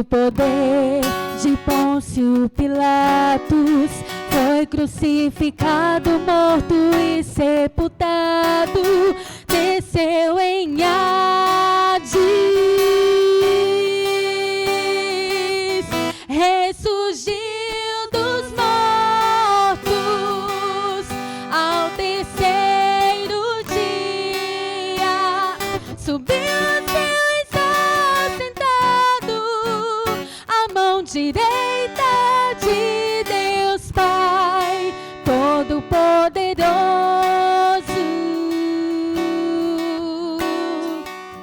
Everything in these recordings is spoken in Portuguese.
o poder de Pôncio Pilatos, foi crucificado, morto e sepultado, desceu em Hades, ressurgiu dos mortos ao terceiro dia, subiu ao céu e está sentado à mão direita de Deus Pai Todo-Poderoso,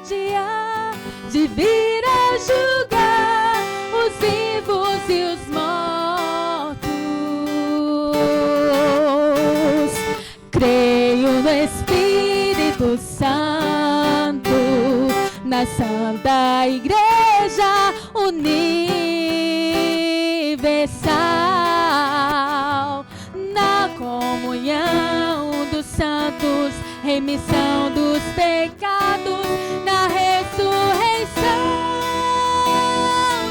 dia de vir a julgar os vivos e os mortos. Creio no Espírito Santo, na Santa Igreja Universal, na comunhão dos santos, remissão dos pecados, na ressurreição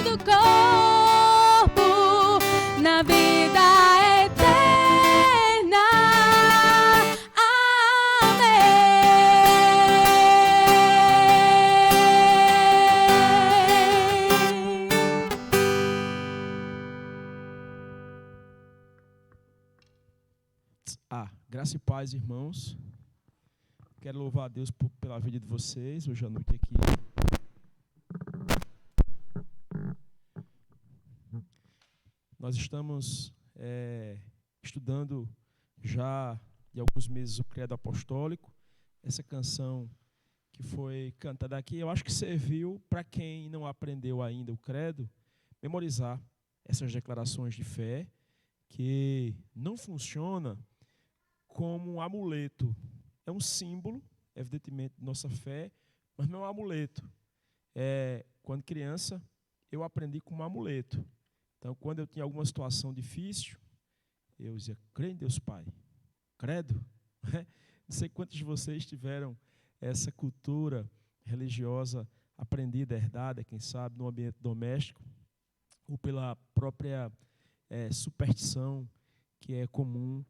do corpo, na vida eterna. Graça e paz, irmãos. Quero louvar a Deus pela vida de vocês hoje à noite aqui. Nós estamos estudando já de alguns meses o Credo Apostólico. Essa canção que foi cantada aqui, eu acho que serviu para quem não aprendeu ainda o Credo, memorizar essas declarações de fé, que não funciona como um amuleto. É um símbolo, evidentemente, de nossa fé, mas não é um amuleto. Quando criança, eu aprendi com um amuleto. Então, quando eu tinha alguma situação difícil, eu dizia, crê em Deus Pai. Credo. Não sei quantos de vocês tiveram essa cultura religiosa aprendida, herdada, quem sabe, no ambiente doméstico, ou pela própria superstição que é comum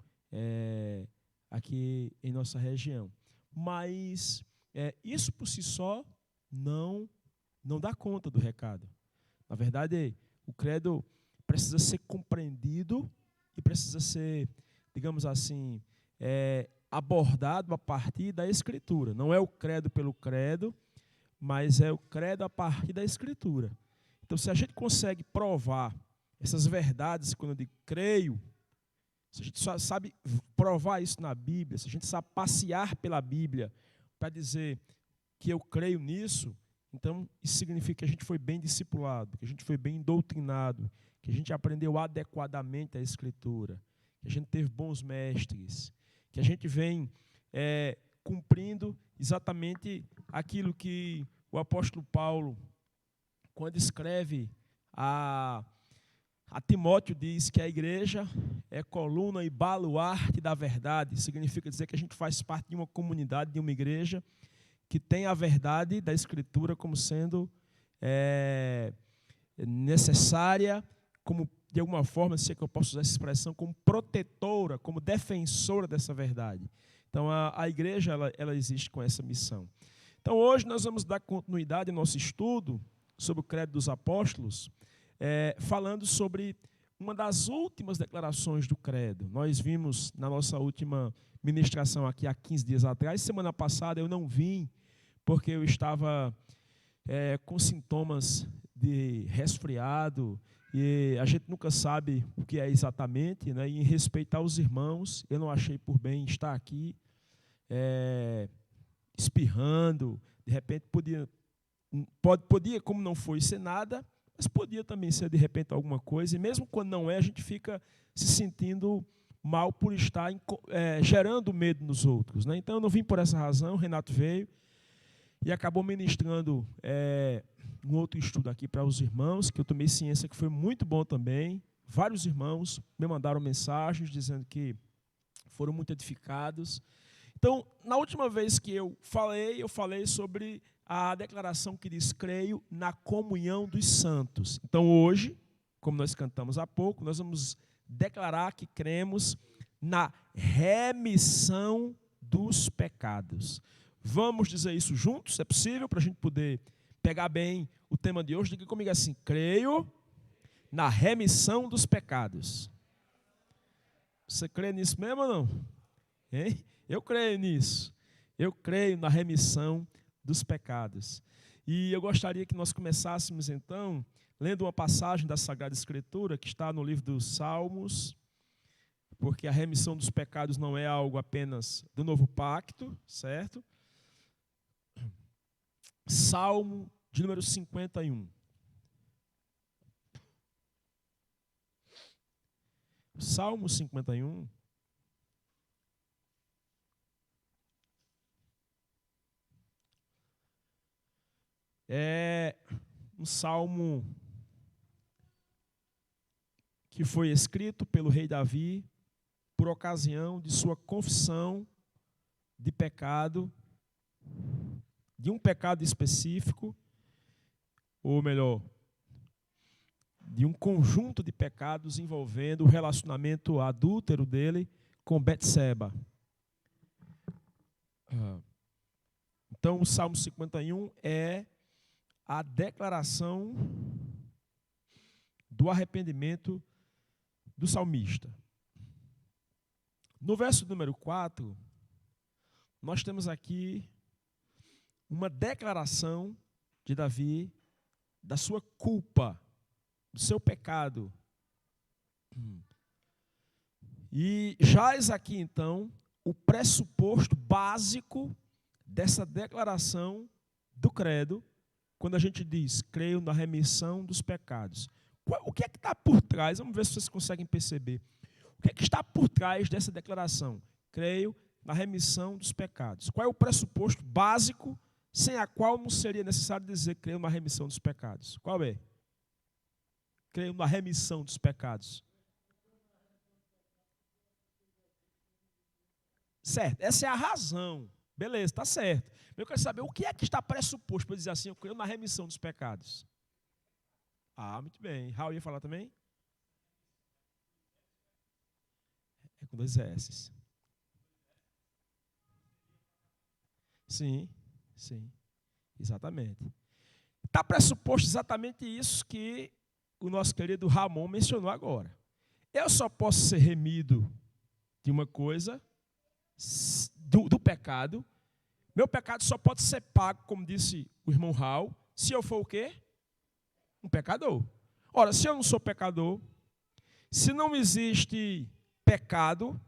aqui em nossa região. Mas isso por si só não dá conta do recado. Na verdade, o credo precisa ser compreendido e precisa ser, digamos assim, abordado a partir da Escritura. Não é o credo pelo credo, mas é o credo a partir da Escritura. Então, se a gente consegue provar essas verdades, quando eu digo creio, se a gente só sabe provar isso na Bíblia, se a gente sabe passear pela Bíblia para dizer que eu creio nisso, então isso significa que a gente foi bem discipulado, que a gente foi bem doutrinado, que a gente aprendeu adequadamente a Escritura, que a gente teve bons mestres, que a gente vem cumprindo exatamente aquilo que o apóstolo Paulo, quando escreve a Timóteo, diz que a igreja é coluna e baluarte da verdade. Significa dizer que a gente faz parte de uma comunidade, de uma igreja que tem a verdade da Escritura como sendo necessária, como, de alguma forma, se é que eu posso usar essa expressão, como protetora, como defensora dessa verdade. Então, a igreja ela existe com essa missão. Então, hoje nós vamos dar continuidade ao nosso estudo sobre o Credo dos Apóstolos, falando sobre uma das últimas declarações do Credo. Nós vimos na nossa última ministração aqui há 15 dias atrás. Semana passada eu não vim porque eu estava com sintomas de resfriado e a gente nunca sabe o que é exatamente, né? E em respeito aos irmãos, eu não achei por bem estar aqui espirrando. De repente podia, como não foi, ser nada, mas podia também ser, de repente, alguma coisa. E mesmo quando não é, a gente fica se sentindo mal por estar gerando medo nos outros, né? Então, eu não vim por essa razão. O Renato veio e acabou ministrando um outro estudo aqui para os irmãos, que eu tomei ciência que foi muito bom também. Vários irmãos me mandaram mensagens dizendo que foram muito edificados. Então, na última vez que eu falei sobre a declaração que diz: creio na comunhão dos santos. Então, hoje, como nós cantamos há pouco, nós vamos declarar que cremos na remissão dos pecados. Vamos dizer isso juntos? É possível para a gente poder pegar bem o tema de hoje? Diga comigo assim: creio na remissão dos pecados. Você crê nisso mesmo ou não? Hein? Eu creio nisso. Eu creio na remissão dos pecados. E eu gostaria que nós começássemos então lendo uma passagem da Sagrada Escritura que está no livro dos Salmos, porque a remissão dos pecados não é algo apenas do novo pacto, certo? Salmo de número 51. Salmo 51. É um salmo que foi escrito pelo rei Davi por ocasião de sua confissão de pecado, de um pecado específico, ou melhor, de um conjunto de pecados envolvendo o relacionamento adúltero dele com Betseba. Então, o Salmo 51 é a declaração do arrependimento do salmista. No verso número 4, nós temos aqui uma declaração de Davi da sua culpa, do seu pecado. E jaz aqui, então, o pressuposto básico dessa declaração do credo, quando a gente diz: creio na remissão dos pecados. O que é que está por trás? Vamos ver se vocês conseguem perceber. O que é que está por trás dessa declaração? Creio na remissão dos pecados. Qual é o pressuposto básico sem a qual não seria necessário dizer creio na remissão dos pecados? Qual é? Creio na remissão dos pecados. Certo, essa é a razão. Beleza, está certo. Eu quero saber o que é que está pressuposto para dizer assim: eu creio na remissão dos pecados. Ah, muito bem. Raul ia falar também? É com 2 S. Sim, sim, exatamente. Está pressuposto exatamente isso que o nosso querido Ramon mencionou agora. Eu só posso ser remido de uma coisa, do pecado. Meu pecado só pode ser pago, como disse o irmão Raul, se eu for o quê? Um pecador. Ora, se eu não sou pecador, se não existe pecado,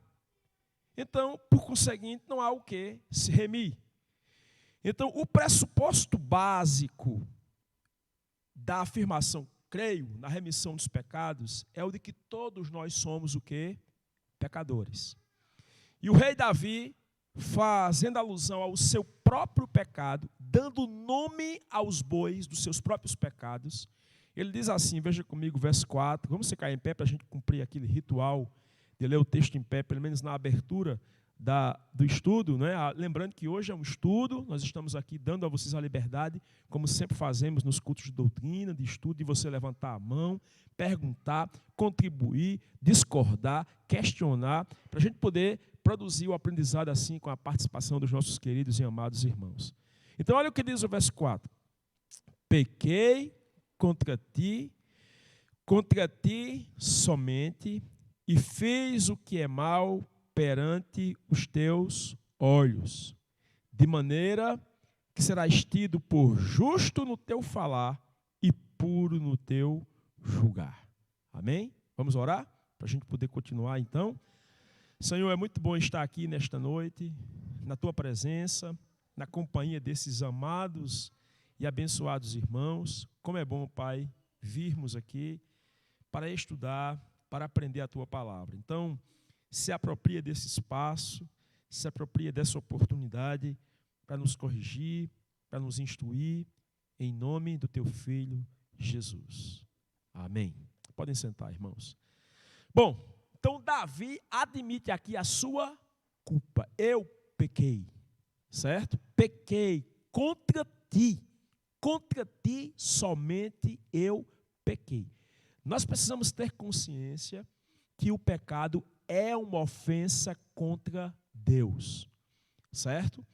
então, por conseguinte, não há o que se remir. Então, o pressuposto básico da afirmação creio na remissão dos pecados é o de que todos nós somos o quê? Pecadores. E o rei Davi, fazendo alusão ao seu próprio pecado, dando nome aos bois dos seus próprios pecados, ele diz assim, veja comigo o verso 4, vamos ficar em pé para a gente cumprir aquele ritual de ler o texto em pé, pelo menos na abertura do estudo, né? Lembrando que hoje é um estudo, nós estamos aqui dando a vocês a liberdade, como sempre fazemos nos cultos de doutrina, de estudo, de você levantar a mão, perguntar, contribuir, discordar, questionar, para a gente poder produzir o aprendizado assim com a participação dos nossos queridos e amados irmãos. Então olha o que diz o verso 4. Pequei contra ti somente, e fiz o que é mal perante os teus olhos, de maneira que serás tido por justo no teu falar e puro no teu julgar. Amém? Vamos orar para a gente poder continuar então. Senhor, é muito bom estar aqui nesta noite, na tua presença, na companhia desses amados e abençoados irmãos. Como é bom, Pai, virmos aqui para estudar, para aprender a tua palavra. Então, se apropria desse espaço, se apropria dessa oportunidade para nos corrigir, para nos instruir, em nome do teu Filho, Jesus. Amém. Podem sentar, irmãos. Bom, então Davi admite aqui a sua culpa. Eu pequei, certo? Pequei contra ti somente eu pequei. Nós precisamos ter consciência que o pecado é uma ofensa contra Deus, certo?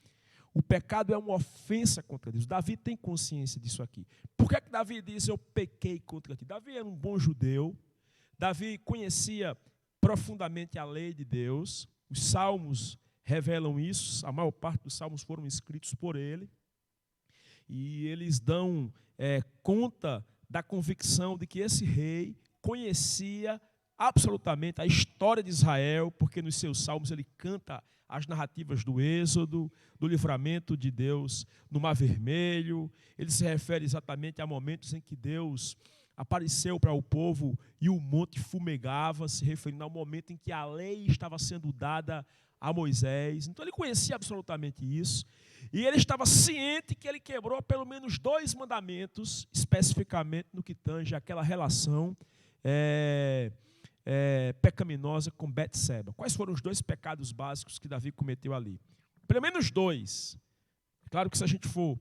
O pecado é uma ofensa contra Deus. Davi tem consciência disso aqui. Por que Davi diz, eu pequei contra ti? Davi era um bom judeu. Davi conhecia profundamente a lei de Deus. Os salmos revelam isso. A maior parte dos salmos foram escritos por ele. E eles dão conta da convicção de que esse rei conhecia absolutamente a história de Israel, porque nos seus salmos ele canta as narrativas do Êxodo, do livramento de Deus no Mar Vermelho. Ele se refere exatamente a momentos em que Deus apareceu para o povo e o monte fumegava, se referindo ao momento em que a lei estava sendo dada a Moisés. Então ele conhecia absolutamente isso. E ele estava ciente que ele quebrou pelo menos 2 mandamentos, especificamente no que tange aquela relação pecaminosa com Betseba. Quais foram os 2 pecados básicos que Davi cometeu ali? Pelo menos 2. Claro que se a gente for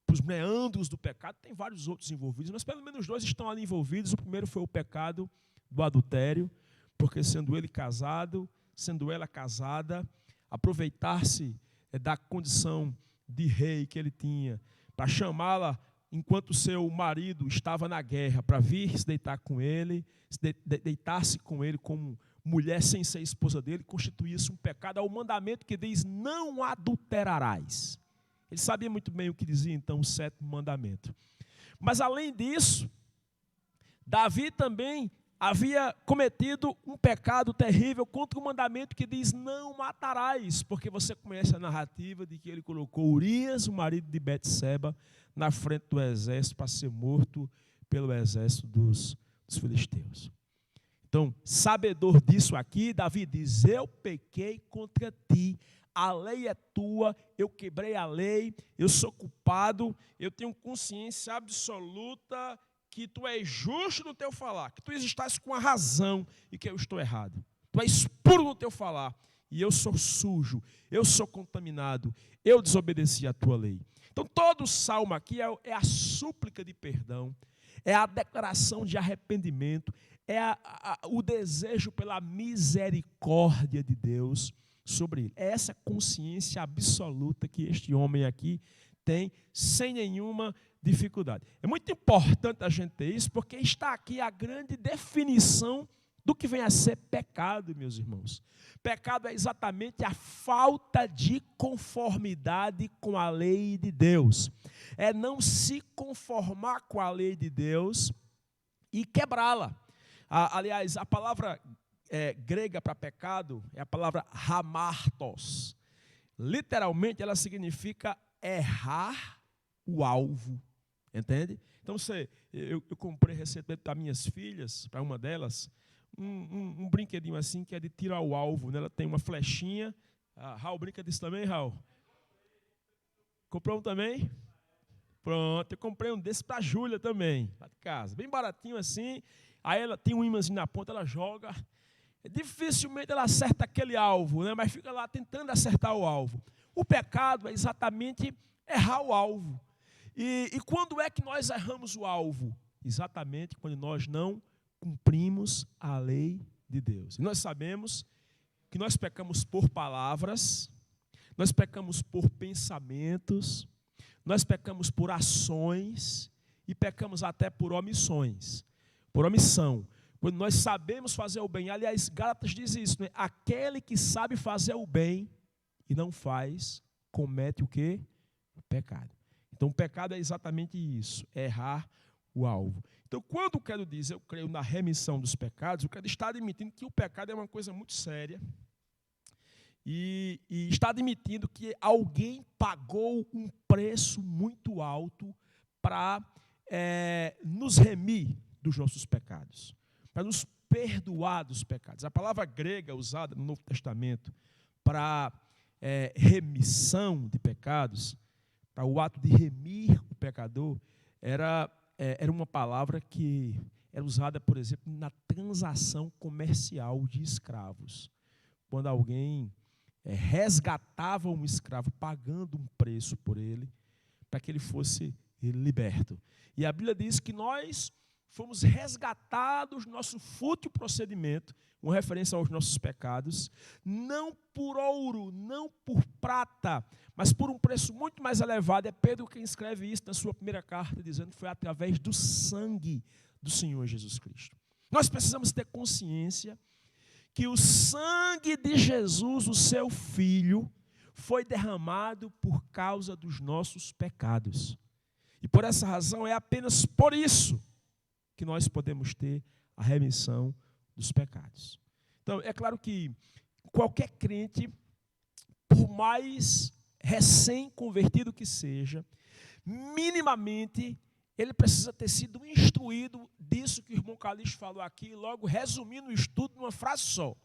para os meandros do pecado, tem vários outros envolvidos, mas pelo menos 2 estão ali envolvidos. O primeiro foi o pecado do adultério, porque sendo ele casado, sendo ela casada, aproveitar-se da condição de rei que ele tinha, para chamá-la enquanto seu marido estava na guerra, para vir se deitar com ele, deitar-se com ele como mulher sem ser esposa dele, constituía-se um pecado ao mandamento que diz, não adulterarás. Ele sabia muito bem o que dizia então o 7º mandamento. Mas além disso, Davi também havia cometido um pecado terrível contra o mandamento que diz, não matarás, porque você conhece a narrativa de que ele colocou Urias, o marido de Betseba, na frente do exército para ser morto pelo exército dos filisteus. Então, sabedor disso aqui, Davi diz, eu pequei contra ti, a lei é tua, eu quebrei a lei, eu sou culpado, eu tenho consciência absoluta que tu és justo no teu falar, que tu estás com a razão e que eu estou errado. Tu és puro no teu falar e eu sou sujo, eu sou contaminado, eu desobedeci a tua lei. Então todo o salmo aqui é a súplica de perdão, é a declaração de arrependimento, é o desejo pela misericórdia de Deus sobre ele. É essa consciência absoluta que este homem aqui tem, sem nenhuma dificuldade. É muito importante a gente ter isso, porque está aqui a grande definição do que vem a ser pecado, meus irmãos. Pecado é exatamente a falta de conformidade com a lei de Deus. É não se conformar com a lei de Deus e quebrá-la. Aliás, a palavra grega para pecado é a palavra hamartos. Literalmente, ela significa errar o alvo. Entende? Então, eu comprei recentemente para minhas filhas, para uma delas, um brinquedinho assim que é de tiro ao alvo. Né? Ela tem uma flechinha. Raul brinca disso também, Raul? Comprou um também? Pronto, eu comprei um desse para a Júlia também, lá de casa. Bem baratinho assim. Aí ela tem um imãzinho na ponta, ela joga. Dificilmente ela acerta aquele alvo, né? Mas fica lá tentando acertar o alvo. O pecado é exatamente errar o alvo. E quando é que nós erramos o alvo? Exatamente quando nós não cumprimos a lei de Deus. E nós sabemos que nós pecamos por palavras, nós pecamos por pensamentos, nós pecamos por ações e pecamos até por omissões, por omissão. Quando nós sabemos fazer o bem, aliás, Gálatas diz isso, né? Aquele que sabe fazer o bem e não faz, comete o quê? O pecado. Então, o pecado é exatamente isso, é errar o alvo. Então, quando eu quero dizer, eu creio na remissão dos pecados, eu quero estar admitindo que o pecado é uma coisa muito séria e está admitindo que alguém pagou um preço muito alto para nos remir dos nossos pecados, para nos perdoar dos pecados. A palavra grega usada no Novo Testamento para remissão de pecados, para o ato de remir o pecador, era uma palavra que era usada, por exemplo, na transação comercial de escravos. Quando alguém resgatava um escravo pagando um preço por ele, para que ele fosse liberto. E a Bíblia diz que nós fomos resgatados do nosso fútil procedimento, com referência aos nossos pecados, não por ouro, não por prata, mas por um preço muito mais elevado. É Pedro quem escreve isso na sua primeira carta, dizendo que foi através do sangue do Senhor Jesus Cristo. Nós precisamos ter consciência que o sangue de Jesus, o seu Filho, foi derramado por causa dos nossos pecados. E por essa razão, é apenas por isso que nós podemos ter a remissão dos pecados. Então, é claro que qualquer crente, por mais recém-convertido que seja, minimamente, ele precisa ter sido instruído disso que o irmão Calixto falou aqui, logo resumindo o estudo numa frase só.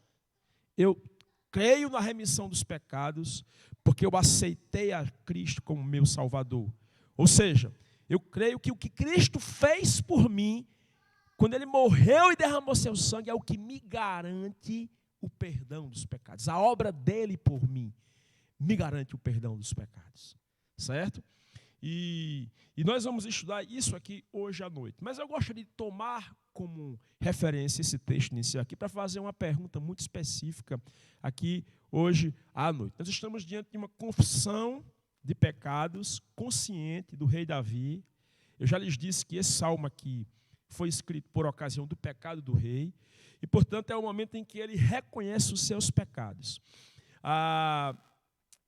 Eu creio na remissão dos pecados, porque eu aceitei a Cristo como meu Salvador. Ou seja, eu creio que o que Cristo fez por mim, quando Ele morreu e derramou seu sangue, é o que me garante o perdão dos pecados. A obra dele por mim me garante o perdão dos pecados. Certo? E nós vamos estudar isso aqui hoje à noite. Mas eu gostaria de tomar como referência esse texto inicial aqui para fazer uma pergunta muito específica aqui hoje à noite. Nós estamos diante de uma confissão de pecados consciente do rei Davi. Eu já lhes disse que esse salmo aqui foi escrito por ocasião do pecado do rei e, portanto, é o momento em que ele reconhece os seus pecados.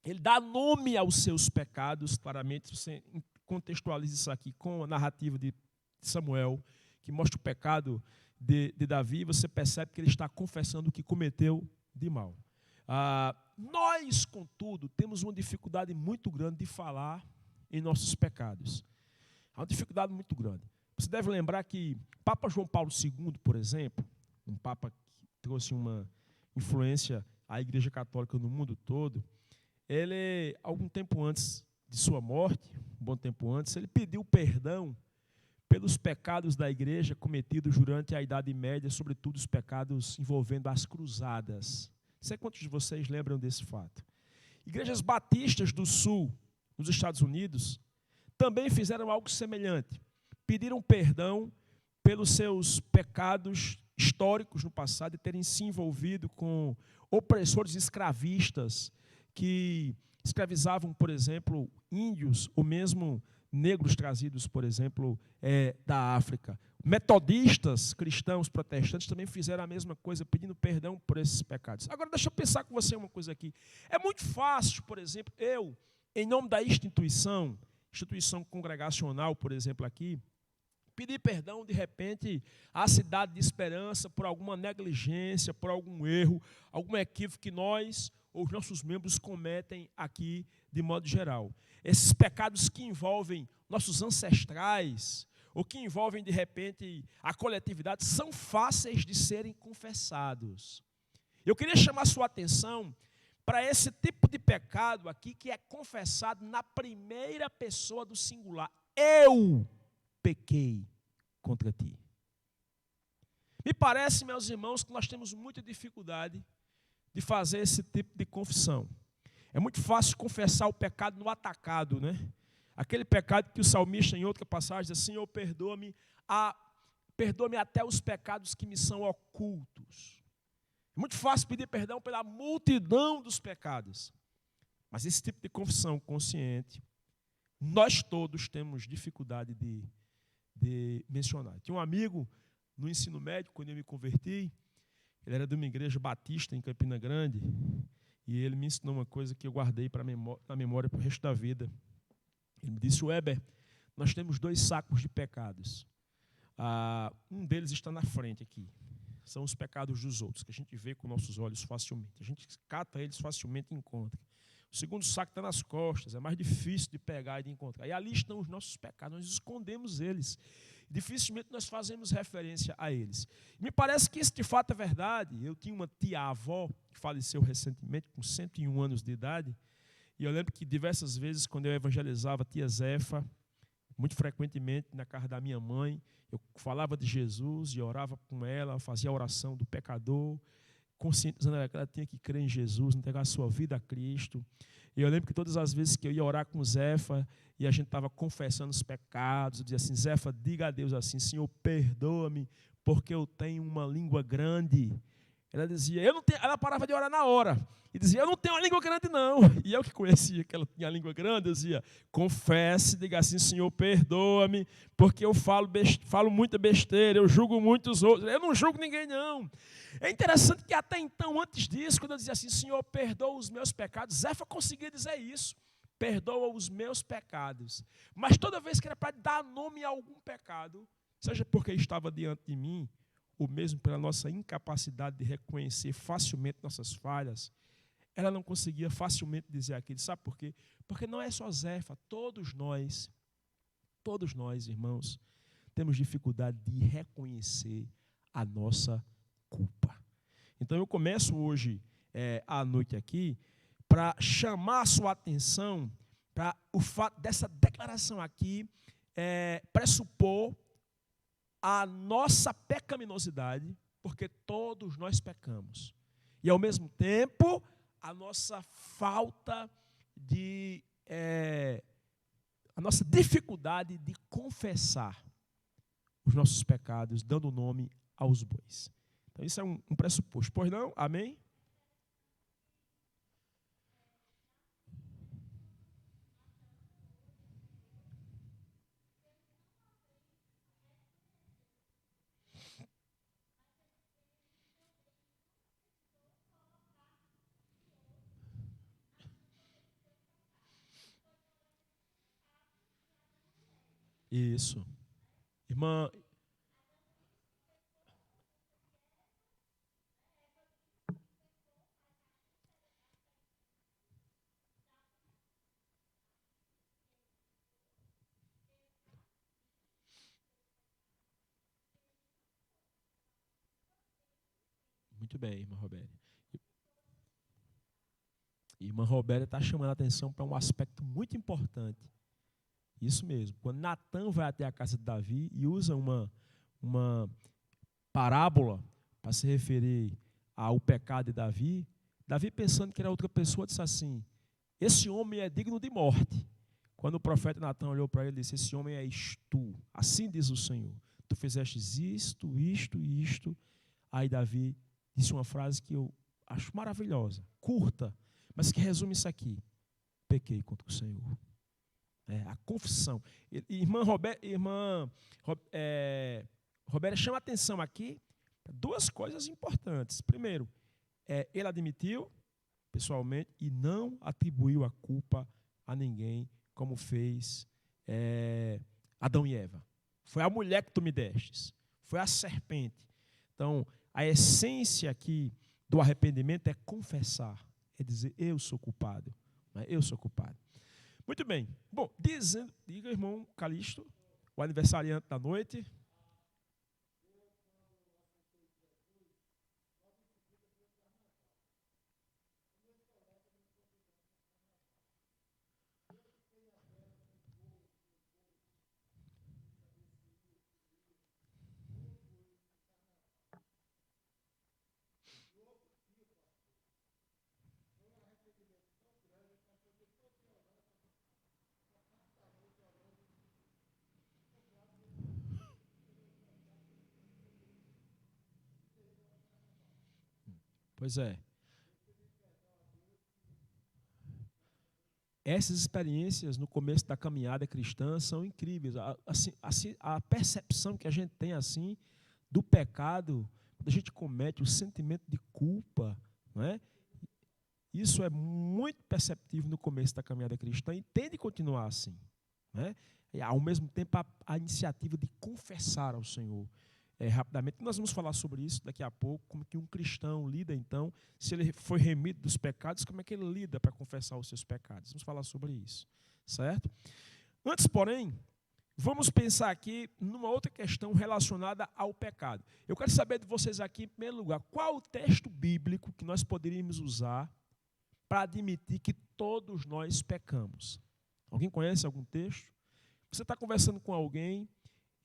Ele dá nome aos seus pecados, claramente. Você contextualiza isso aqui com a narrativa de Samuel, que mostra o pecado de Davi, você percebe que ele está confessando o que cometeu de mal. Nós, contudo, temos uma dificuldade muito grande de falar em nossos pecados. Há uma dificuldade muito grande. Você deve lembrar que Papa João Paulo II, por exemplo, um papa que trouxe uma influência à Igreja Católica no mundo todo, ele, algum tempo antes de sua morte, um bom tempo antes, ele pediu perdão pelos pecados da igreja cometidos durante a Idade Média, sobretudo os pecados envolvendo as cruzadas. Não sei quantos de vocês lembram desse fato. Igrejas batistas do sul, nos Estados Unidos, também fizeram algo semelhante. Pediram perdão pelos seus pecados históricos no passado, de terem se envolvido com opressores escravistas que escravizavam, por exemplo, índios ou mesmo negros trazidos, por exemplo, da África. Metodistas, cristãos, protestantes também fizeram a mesma coisa, pedindo perdão por esses pecados. Agora, deixa eu pensar com você uma coisa aqui. É muito fácil, por exemplo, eu, em nome da instituição congregacional, por exemplo, aqui, pedir perdão, de repente, à Cidade de Esperança por alguma negligência, por algum erro, algum equívoco que nós ou os nossos membros cometem aqui de modo geral. Esses pecados que envolvem nossos ancestrais, ou que envolvem, de repente, a coletividade, são fáceis de serem confessados. Eu queria chamar a sua atenção para esse tipo de pecado aqui, que é confessado na primeira pessoa do singular. Eu pequei contra ti. Me parece, meus irmãos, que nós temos muita dificuldade de fazer esse tipo de confissão. É muito fácil confessar o pecado no atacado, né? Aquele pecado que o salmista, em outra passagem, diz: Senhor, perdoa-me até os pecados que me são ocultos. É muito fácil pedir perdão pela multidão dos pecados. Mas esse tipo de confissão consciente, nós todos temos dificuldade de mencionar. Tinha um amigo no ensino médio, quando eu me converti, ele era de uma igreja batista em Campina Grande, e ele me ensinou uma coisa que eu guardei na memória para o resto da vida. Ele me disse: Weber, nós temos 2 sacos de pecados. Um deles está na frente aqui. São os pecados dos outros, que a gente vê com nossos olhos facilmente. A gente cata eles facilmente e encontra. O segundo saco está nas costas, é mais difícil de pegar e de encontrar. E ali estão os nossos pecados, nós escondemos eles. Dificilmente nós fazemos referência a eles. Me parece que isso de fato é verdade. Eu tinha uma tia-avó que faleceu recentemente, com 101 anos de idade, e eu lembro que diversas vezes, quando eu evangelizava a tia Zefa, muito frequentemente na casa da minha mãe, eu falava de Jesus e orava com ela, fazia a oração do pecador, conscientizando ela que ela tinha que crer em Jesus, entregar a sua vida a Cristo. E eu lembro que todas as vezes que eu ia orar com o Zefa e a gente estava confessando os pecados, eu dizia assim, Zefa, diga a Deus assim, Senhor, perdoa-me, porque eu tenho uma língua grande. Ela dizia, eu não tenho, ela parava de orar na hora. E dizia, eu não tenho uma língua grande não. E eu que conhecia que ela tinha a língua grande, eu dizia, confesse, diga assim, Senhor, perdoa-me, porque eu falo muita besteira, eu julgo muitos outros. Eu não julgo ninguém não. É interessante que até então, antes disso, quando eu dizia assim, Senhor, perdoa os meus pecados, Zefa conseguia dizer isso. Perdoa os meus pecados. Mas toda vez que era para dar nome a algum pecado, seja porque estava diante de mim, ou mesmo pela nossa incapacidade de reconhecer facilmente nossas falhas, ela não conseguia facilmente dizer aquilo. Sabe por quê? Porque não é só Zefa, todos nós, irmãos, temos dificuldade de reconhecer a nossa culpa. Então eu começo hoje à noite aqui para chamar a sua atenção para o fato dessa declaração aqui pressupor a nossa pecaminosidade, porque todos nós pecamos. E, ao mesmo tempo, a nossa falta de... a nossa dificuldade de confessar os nossos pecados, dando nome aos bois. Então, isso é um pressuposto. Pois não? Amém? Isso. Irmã, muito bem, irmã Roberta. Irmã Roberta está chamando a atenção para um aspecto muito importante. Isso mesmo. Quando Natan vai até a casa de Davi e usa uma parábola para se referir ao pecado de Davi, Davi, pensando que era outra pessoa, disse assim, esse homem é digno de morte. Quando o profeta Natan olhou para ele e disse, esse homem és tu, assim diz o Senhor. Tu fizestes isto, isto e isto. Aí Davi disse uma frase que eu acho maravilhosa, curta, mas que resume isso aqui. Pequei contra o Senhor. A confissão. Roberta chama a atenção aqui para duas coisas importantes. Primeiro, ele admitiu pessoalmente e não atribuiu a culpa a ninguém, como fez Adão e Eva. Foi a mulher que tu me destes. Foi a serpente. Então, a essência aqui do arrependimento é confessar. É dizer, eu sou culpado. Eu sou culpado. Muito bem. Bom, diga, irmão Calixto, o aniversariante da noite. Pois é. Essas experiências no começo da caminhada cristã são incríveis. A percepção que a gente tem assim do pecado, quando a gente comete o sentimento de culpa, não é? Isso é muito perceptível no começo da caminhada cristã e tem de continuar assim. Não é? E, ao mesmo tempo, a iniciativa de confessar ao Senhor. Rapidamente, nós vamos falar sobre isso daqui a pouco, como que um cristão lida, então, se ele foi remido dos pecados, como é que ele lida para confessar os seus pecados. Vamos falar sobre isso, certo? Antes, porém, vamos pensar aqui numa outra questão relacionada ao pecado. Eu quero saber de vocês aqui, em primeiro lugar, qual o texto bíblico que nós poderíamos usar para admitir que todos nós pecamos? Alguém conhece algum texto? Você está conversando com alguém,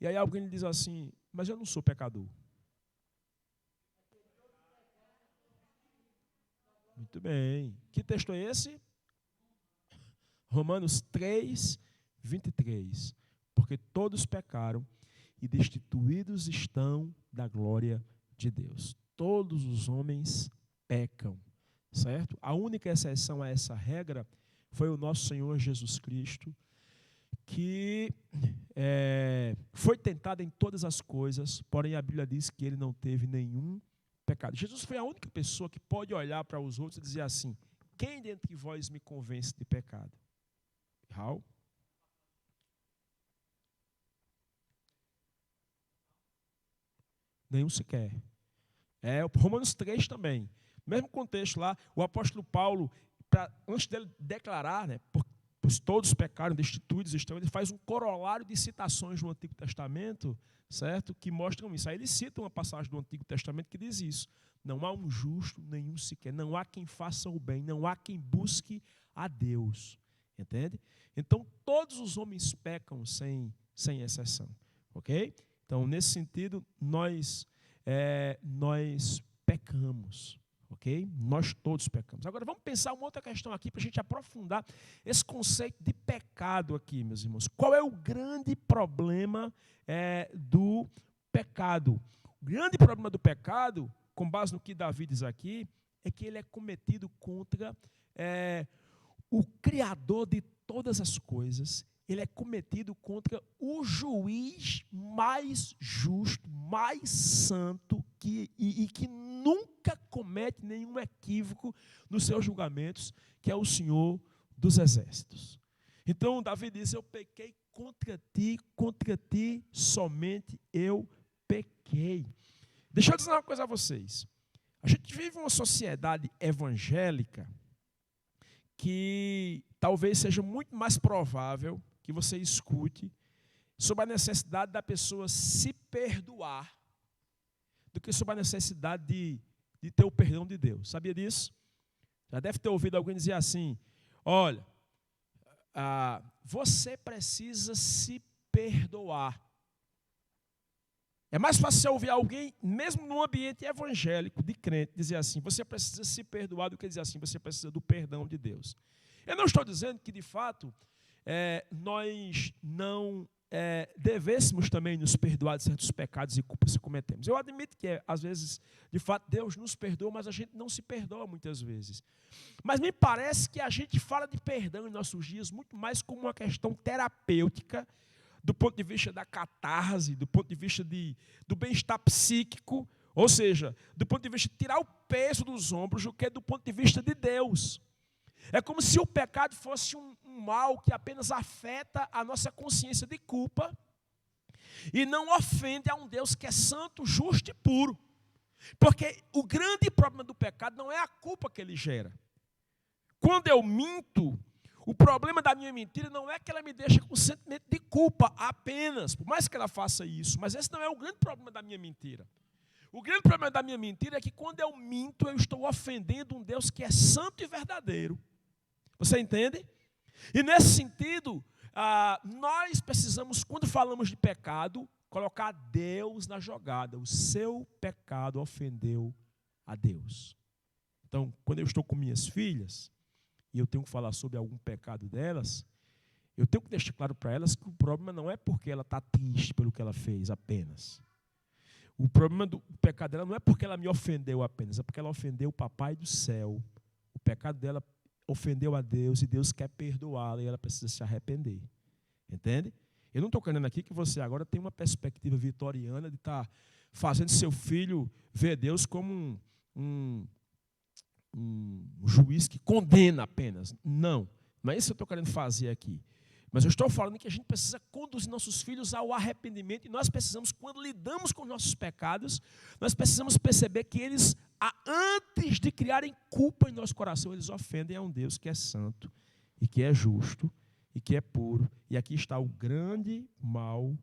e aí alguém lhe diz assim, mas eu não sou pecador. Muito bem. Que texto é esse? Romanos 3, 23. Porque todos pecaram e destituídos estão da glória de Deus. Todos os homens pecam, certo? A única exceção a essa regra foi o nosso Senhor Jesus Cristo, que foi tentado em todas as coisas, porém a Bíblia diz que ele não teve nenhum pecado. Jesus foi a única pessoa que pode olhar para os outros e dizer assim: quem dentre vós me convence de pecado? Raul? Nenhum sequer. Romanos 3 também. Mesmo contexto lá, o apóstolo Paulo, antes dele declarar, né, pois todos pecaram, destituídos estão, ele faz um corolário de citações no Antigo Testamento, certo? Que mostram isso. Aí ele cita uma passagem do Antigo Testamento que diz isso: não há um justo, nenhum sequer, não há quem faça o bem, não há quem busque a Deus. Entende? Então, todos os homens pecam sem exceção. Ok? Então, nesse sentido, nós pecamos. Ok? Nós todos pecamos. Agora, vamos pensar uma outra questão aqui para a gente aprofundar esse conceito de pecado aqui, meus irmãos. Qual é o grande problema do pecado? O grande problema do pecado, com base no que Davi diz aqui, é que ele é cometido contra o Criador de todas as coisas. Ele é cometido contra o juiz mais justo, mais santo, e que nunca comete nenhum equívoco nos seus julgamentos, que é o Senhor dos Exércitos. Então, Davi diz: eu pequei contra ti somente eu pequei. Deixa eu dizer uma coisa a vocês. A gente vive uma sociedade evangélica que talvez seja muito mais provável que você escute sobre a necessidade da pessoa se perdoar do que sobre a necessidade de ter o perdão de Deus. Sabia disso? Já deve ter ouvido alguém dizer assim: olha, você precisa se perdoar. É mais fácil você ouvir alguém, mesmo num ambiente evangélico, de crente, dizer assim: você precisa se perdoar, do que dizer assim: você precisa do perdão de Deus. Eu não estou dizendo que, de fato, nós não devêssemos também nos perdoar de certos pecados e culpas que cometemos. Eu admito que, às vezes, de fato, Deus nos perdoa, mas a gente não se perdoa muitas vezes. Mas me parece que a gente fala de perdão em nossos dias muito mais como uma questão terapêutica, do ponto de vista da catarse, do ponto de vista do bem-estar psíquico, ou seja, do ponto de vista de tirar o peso dos ombros, do que do ponto de vista de Deus. É como se o pecado fosse um mal que apenas afeta a nossa consciência de culpa e não ofende a um Deus que é santo, justo e puro. Porque o grande problema do pecado não é a culpa que ele gera. Quando eu minto, o problema da minha mentira não é que ela me deixa com sentimento de culpa apenas, por mais que ela faça isso, mas esse não é o grande problema da minha mentira. O grande problema da minha mentira é que quando eu minto, eu estou ofendendo um Deus que é santo e verdadeiro. Você entende? E nesse sentido, nós precisamos, quando falamos de pecado, colocar Deus na jogada. O seu pecado ofendeu a Deus. Então, quando eu estou com minhas filhas, e eu tenho que falar sobre algum pecado delas, eu tenho que deixar claro para elas que o problema não é porque ela está triste pelo que ela fez apenas. O problema do pecado dela não é porque ela me ofendeu apenas, é porque ela ofendeu o Papai do céu. O pecado dela ofendeu a Deus e Deus quer perdoá-la e ela precisa se arrepender. Entende? Eu não estou querendo aqui que você agora tenha uma perspectiva vitoriana de estar fazendo seu filho ver Deus como um juiz que condena apenas. Não é isso que eu estou querendo fazer aqui. Mas eu estou falando que a gente precisa conduzir nossos filhos ao arrependimento e nós precisamos, quando lidamos com nossos pecados, nós precisamos perceber que eles, antes de criarem culpa em nosso coração, eles ofendem a um Deus que é santo e que é justo e que é puro. E aqui está o grande mal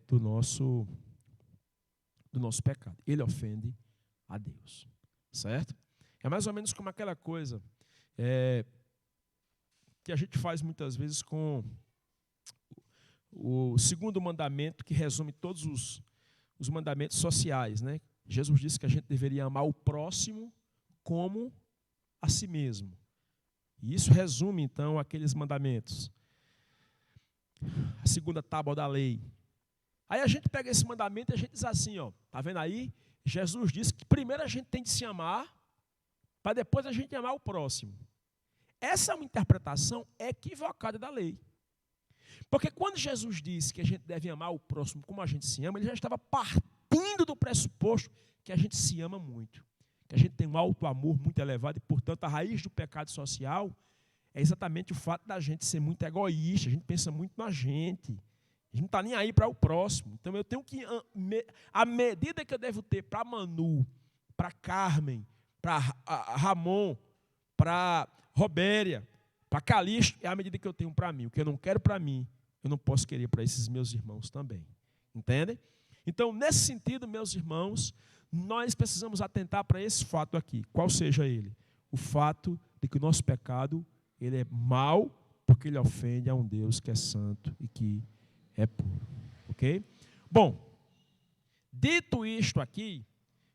do nosso pecado. Ele ofende a Deus. Certo? É mais ou menos como aquela coisa que a gente faz muitas vezes com o segundo mandamento, que resume todos os mandamentos sociais, né? Jesus disse que a gente deveria amar o próximo como a si mesmo. E isso resume, então, aqueles mandamentos. A segunda tábua da lei. Aí a gente pega esse mandamento e a gente diz assim, ó, tá vendo aí? Jesus disse que primeiro a gente tem de se amar, para depois a gente amar o próximo. Essa é uma interpretação equivocada da lei. Porque quando Jesus disse que a gente deve amar o próximo como a gente se ama, ele já estava partindo do pressuposto que a gente se ama muito. Que a gente tem um alto amor muito elevado e, portanto, a raiz do pecado social é exatamente o fato da gente ser muito egoísta, a gente pensa muito na gente. A gente não está nem aí para o próximo. Então eu tenho que, a medida que eu devo ter para Manu, para Carmen, para Ramon, para Robéria, para Calixto, é a medida que eu tenho para mim. O que eu não quero para mim, eu não posso querer para esses meus irmãos também. Entendem? Então, nesse sentido, meus irmãos, nós precisamos atentar para esse fato aqui. Qual seja ele? O fato de que o nosso pecado, ele é mau, porque ele ofende a um Deus que é santo e que é puro. Ok? Bom, dito isto aqui,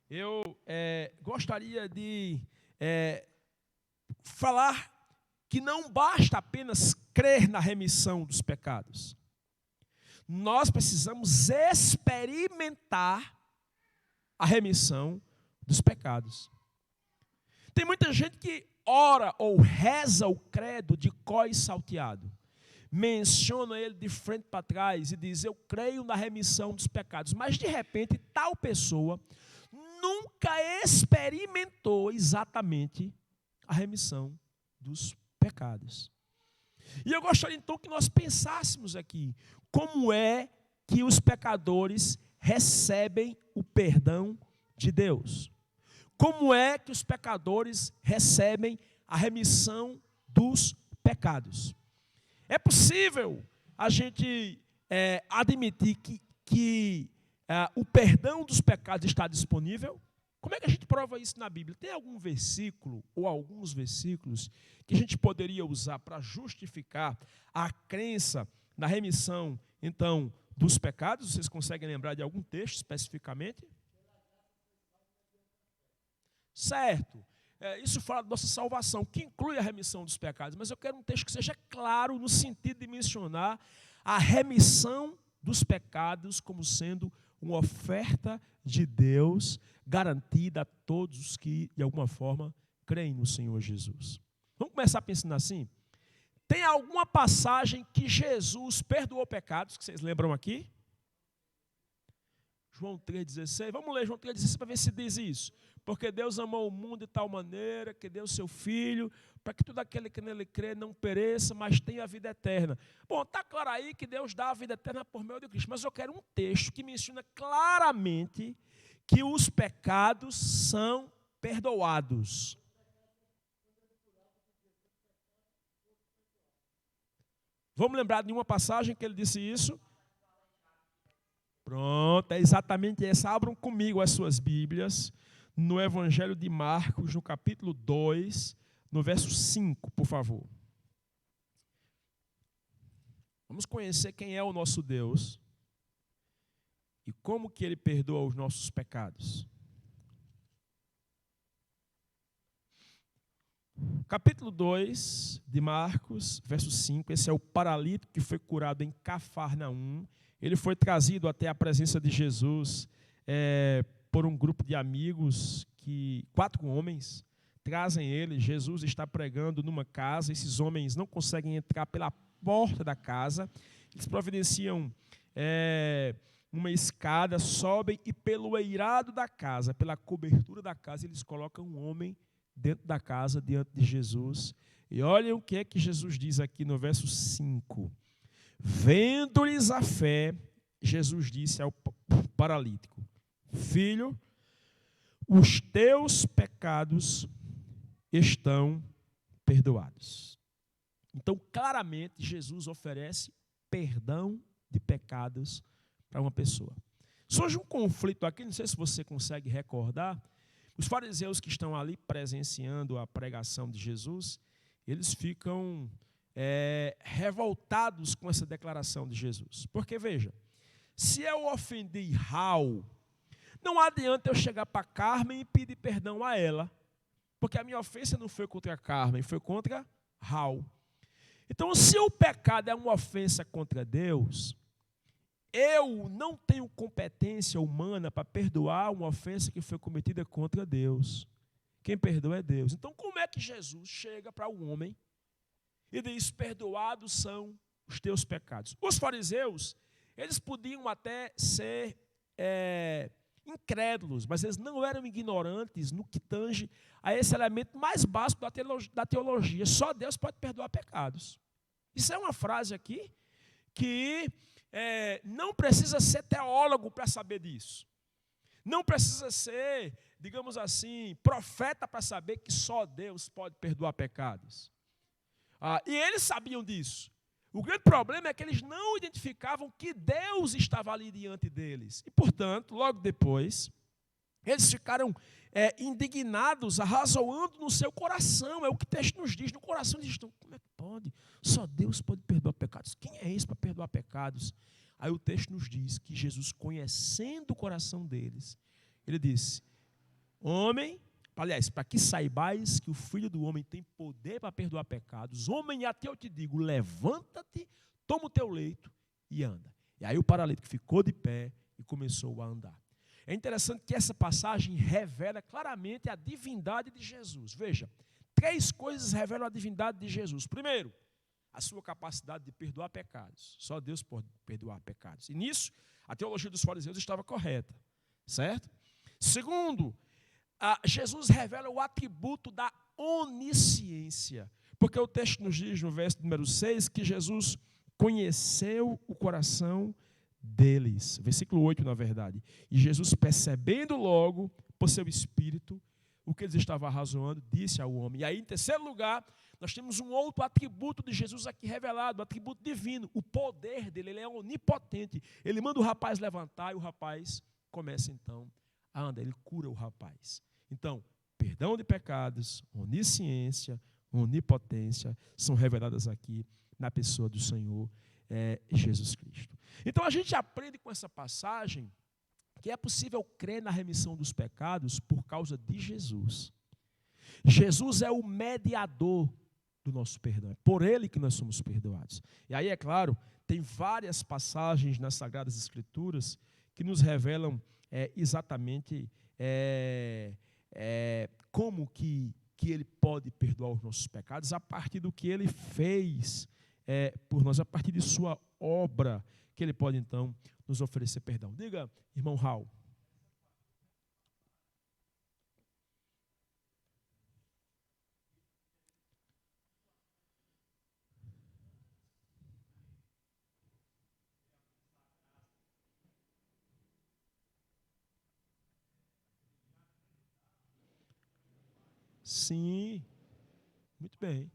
eu gostaria de falar que não basta apenas crer na remissão dos pecados. Nós precisamos experimentar a remissão dos pecados. Tem muita gente que ora ou reza o credo de cós salteado. Menciona ele de frente para trás e diz, eu creio na remissão dos pecados. Mas, de repente, tal pessoa nunca experimentou exatamente a remissão dos pecados. E eu gostaria, então, que nós pensássemos aqui, como é que os pecadores recebem o perdão de Deus? Como é que os pecadores recebem a remissão dos pecados? É possível a gente admitir que o perdão dos pecados está disponível? Como é que a gente prova isso na Bíblia? Tem algum versículo ou alguns versículos que a gente poderia usar para justificar a crença na remissão, então, dos pecados? Vocês conseguem lembrar de algum texto especificamente? Certo. Isso fala da nossa salvação, que inclui a remissão dos pecados. Mas eu quero um texto que seja claro no sentido de mencionar a remissão dos pecados como sendo uma oferta de Deus garantida a todos os que, de alguma forma, creem no Senhor Jesus. Vamos começar pensando assim? Tem alguma passagem que Jesus perdoou pecados, que vocês lembram aqui? João 3,16. Vamos ler João 3,16 para ver se diz isso. Porque Deus amou o mundo de tal maneira que deu o seu Filho, para que todo aquele que nele crê não pereça, mas tenha a vida eterna. Bom, está claro aí que Deus dá a vida eterna por meio de Cristo, mas eu quero um texto que menciona claramente que os pecados são perdoados. Vamos lembrar de uma passagem que ele disse isso? Pronto, é exatamente essa. Abram comigo as suas Bíblias no Evangelho de Marcos, no capítulo 2, no verso 5, por favor. Vamos conhecer quem é o nosso Deus e como que Ele perdoa os nossos pecados. Capítulo 2 de Marcos, verso 5, esse é o paralítico que foi curado em Cafarnaum. Ele foi trazido até a presença de Jesus por um grupo de amigos, 4 homens trazem ele. Jesus está pregando numa casa, esses homens não conseguem entrar pela porta da casa, eles providenciam uma escada, sobem e pelo eirado da casa, pela cobertura da casa, eles colocam um homem dentro da casa, diante de Jesus. E olhem o que é que Jesus diz aqui no verso 5. Vendo-lhes a fé, Jesus disse ao paralítico, filho, os teus pecados estão perdoados. Então, claramente, Jesus oferece perdão de pecados para uma pessoa. Surge um conflito aqui, não sei se você consegue recordar. Os fariseus que estão ali presenciando a pregação de Jesus, eles ficam revoltados com essa declaração de Jesus. Porque, veja, se eu ofendi Raul, não adianta eu chegar para Carmen e pedir perdão a ela, porque a minha ofensa não foi contra a Carmen, foi contra Raul. Então, se o pecado é uma ofensa contra Deus, eu não tenho competência humana para perdoar uma ofensa que foi cometida contra Deus. Quem perdoa é Deus. Então, como é que Jesus chega para o homem e diz: perdoados são os teus pecados? Os fariseus, eles podiam até ser incrédulos, mas eles não eram ignorantes no que tange a esse elemento mais básico da teologia. Só Deus pode perdoar pecados. Isso é uma frase aqui que não precisa ser teólogo para saber disso. Não precisa ser, digamos assim, profeta para saber que só Deus pode perdoar pecados. E eles sabiam disso. O grande problema é que eles não identificavam que Deus estava ali diante deles. E, portanto, logo depois, eles ficaram indignados, arrazoando no seu coração. É o que o texto nos diz. No coração eles estão: como é que pode? Só Deus pode perdoar pecados. Quem é esse para perdoar pecados? Aí o texto nos diz que Jesus, conhecendo o coração deles, ele disse: homem, aliás, para que saibais que o Filho do Homem tem poder para perdoar pecados, homem, até eu te digo, levanta-te, toma o teu leito e anda. E aí o paralítico ficou de pé e começou a andar. É interessante que essa passagem revela claramente a divindade de Jesus. Veja, 3 coisas revelam a divindade de Jesus. Primeiro, a sua capacidade de perdoar pecados. Só Deus pode perdoar pecados. E nisso, a teologia dos fariseus estava correta, certo? Segundo, Jesus revela o atributo da onisciência, porque o texto nos diz, no verso número 6, que Jesus conheceu o coração deles. Versículo 8, na verdade. E Jesus, percebendo logo, por seu espírito, o que eles estavam razoando, disse ao homem. E aí, em terceiro lugar, nós temos um outro atributo de Jesus aqui revelado, o atributo divino, o poder dele. Ele é onipotente. Ele manda o rapaz levantar e o rapaz começa então a andar. Ele cura o rapaz. Então, perdão de pecados, onisciência, onipotência são reveladas aqui na pessoa do Senhor Jesus Cristo. Então, a gente aprende com essa passagem que é possível crer na remissão dos pecados por causa de Jesus. Jesus é o mediador do nosso perdão. É por ele que nós somos perdoados. E aí, é claro, tem várias passagens nas Sagradas Escrituras que nos revelam exatamente como que ele pode perdoar os nossos pecados a partir do que ele fez por nós, a partir de sua obra, que ele pode então nos oferecer perdão. Diga, irmão Raul. Sim, muito bem.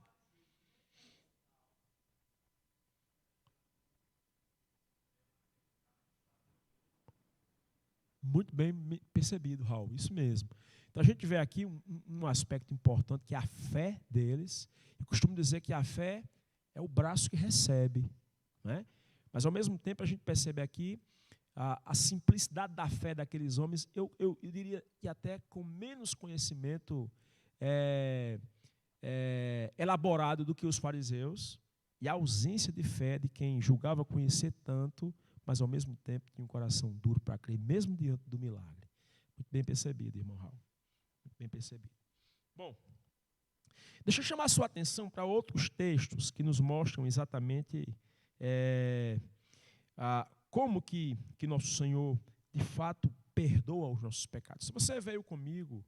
Muito bem percebido, Raul, isso mesmo. Então a gente vê aqui um aspecto importante, que é a fé deles. Eu costumo dizer que a fé é o braço que recebe, né? Mas ao mesmo tempo a gente percebe aqui a simplicidade da fé daqueles homens, eu diria que até com menos conhecimento elaborado do que os fariseus, e a ausência de fé de quem julgava conhecer tanto, mas ao mesmo tempo tinha um coração duro para crer, mesmo diante do milagre. Muito bem percebido, irmão Raul. Muito bem percebido. Bom, deixa eu chamar a sua atenção para outros textos que nos mostram exatamente como que nosso Senhor, de fato, perdoa os nossos pecados. Se você veio comigo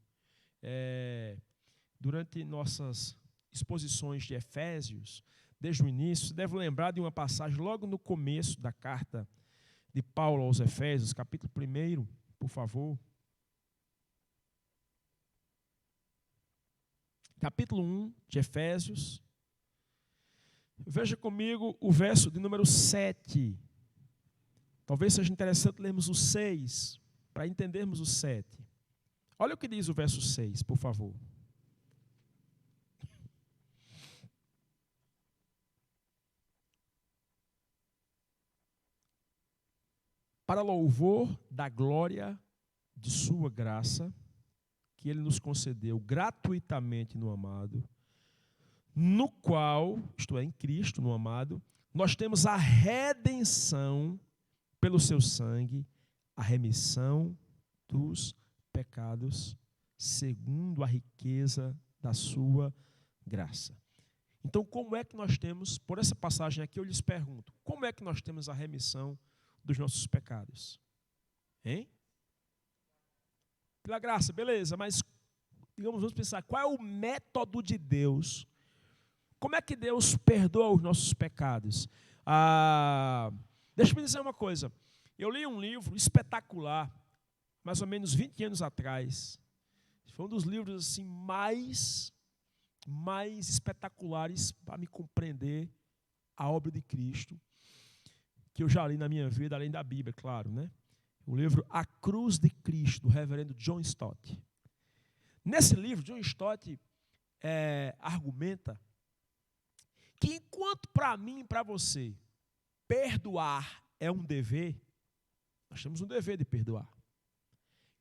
durante nossas exposições de Efésios, desde o início, você deve lembrar de uma passagem logo no começo da carta de Paulo aos Efésios, capítulo 1, por favor. Capítulo 1 de Efésios. Veja comigo o verso de número 7. Talvez seja interessante lermos o 6, para entendermos o 7. Olha o que diz o verso 6, por favor. Para louvor da glória de sua graça, que ele nos concedeu gratuitamente no amado, no qual, isto é, em Cristo, no amado, nós temos a redenção pelo seu sangue, a remissão dos pecados, segundo a riqueza da sua graça. Então, como é que nós temos, por essa passagem aqui, eu lhes pergunto, como é que nós temos a remissão dos nossos pecados? Hein? Pela graça, beleza, mas, digamos, vamos pensar, qual é o método de Deus? Como é que Deus perdoa os nossos pecados? Deixa eu me dizer uma coisa. Eu li um livro espetacular, mais ou menos 20 anos atrás. Foi um dos livros assim, mais espetaculares para me compreender a obra de Cristo, que eu já li na minha vida, além da Bíblia, claro, né? O livro A Cruz de Cristo, do reverendo John Stott. Nesse livro, John Stott argumenta que enquanto para mim e para você perdoar é um dever, nós temos um dever de perdoar.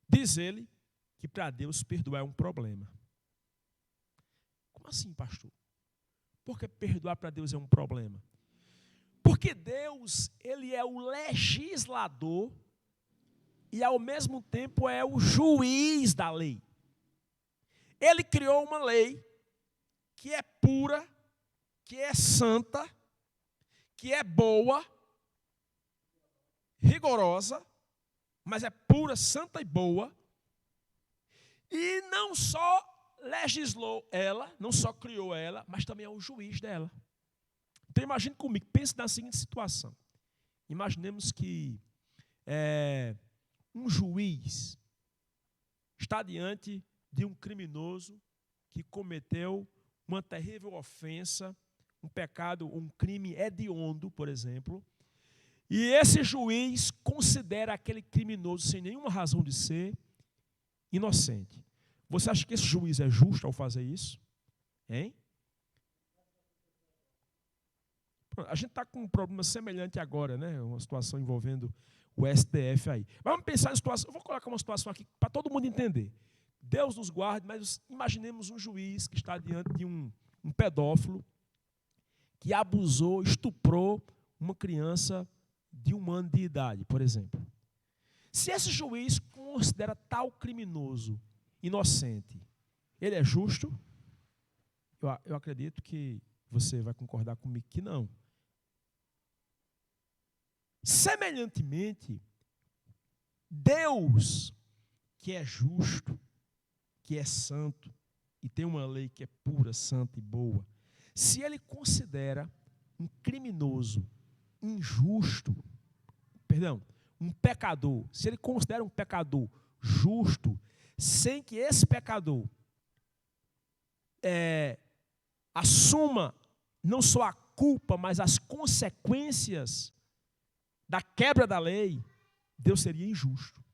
Diz ele que para Deus perdoar é um problema. Como assim, pastor? Porque perdoar para Deus é um problema? Porque Deus, ele é o legislador e ao mesmo tempo é o juiz da lei. Ele criou uma lei que é pura, que é santa, que é boa, rigorosa, mas é pura, santa e boa. E não só legislou ela, não só criou ela, mas também é o juiz dela. Então imagine comigo, pense na seguinte situação. Imaginemos que um juiz está diante de um criminoso que cometeu uma terrível ofensa, um pecado, um crime hediondo, por exemplo, e esse juiz considera aquele criminoso, sem nenhuma razão de ser, inocente. Você acha que esse juiz é justo ao fazer isso? Hein? A gente está com um problema semelhante agora, né? Uma situação envolvendo o STF aí. Vamos pensar em situação, eu vou colocar uma situação aqui para todo mundo entender. Deus nos guarde, mas imaginemos um juiz que está diante de um pedófilo que abusou, estuprou uma criança de 1 ano de idade, por exemplo. Se esse juiz considera tal criminoso inocente, ele é justo? Eu acredito que você vai concordar comigo que não. Semelhantemente, Deus, que é justo, que é santo, e tem uma lei que é pura, santa e boa, se ele considera um criminoso injusto, um pecador, se ele considera um pecador justo, sem que esse pecador assuma não só a culpa, mas as consequências da quebra da lei, Deus seria injusto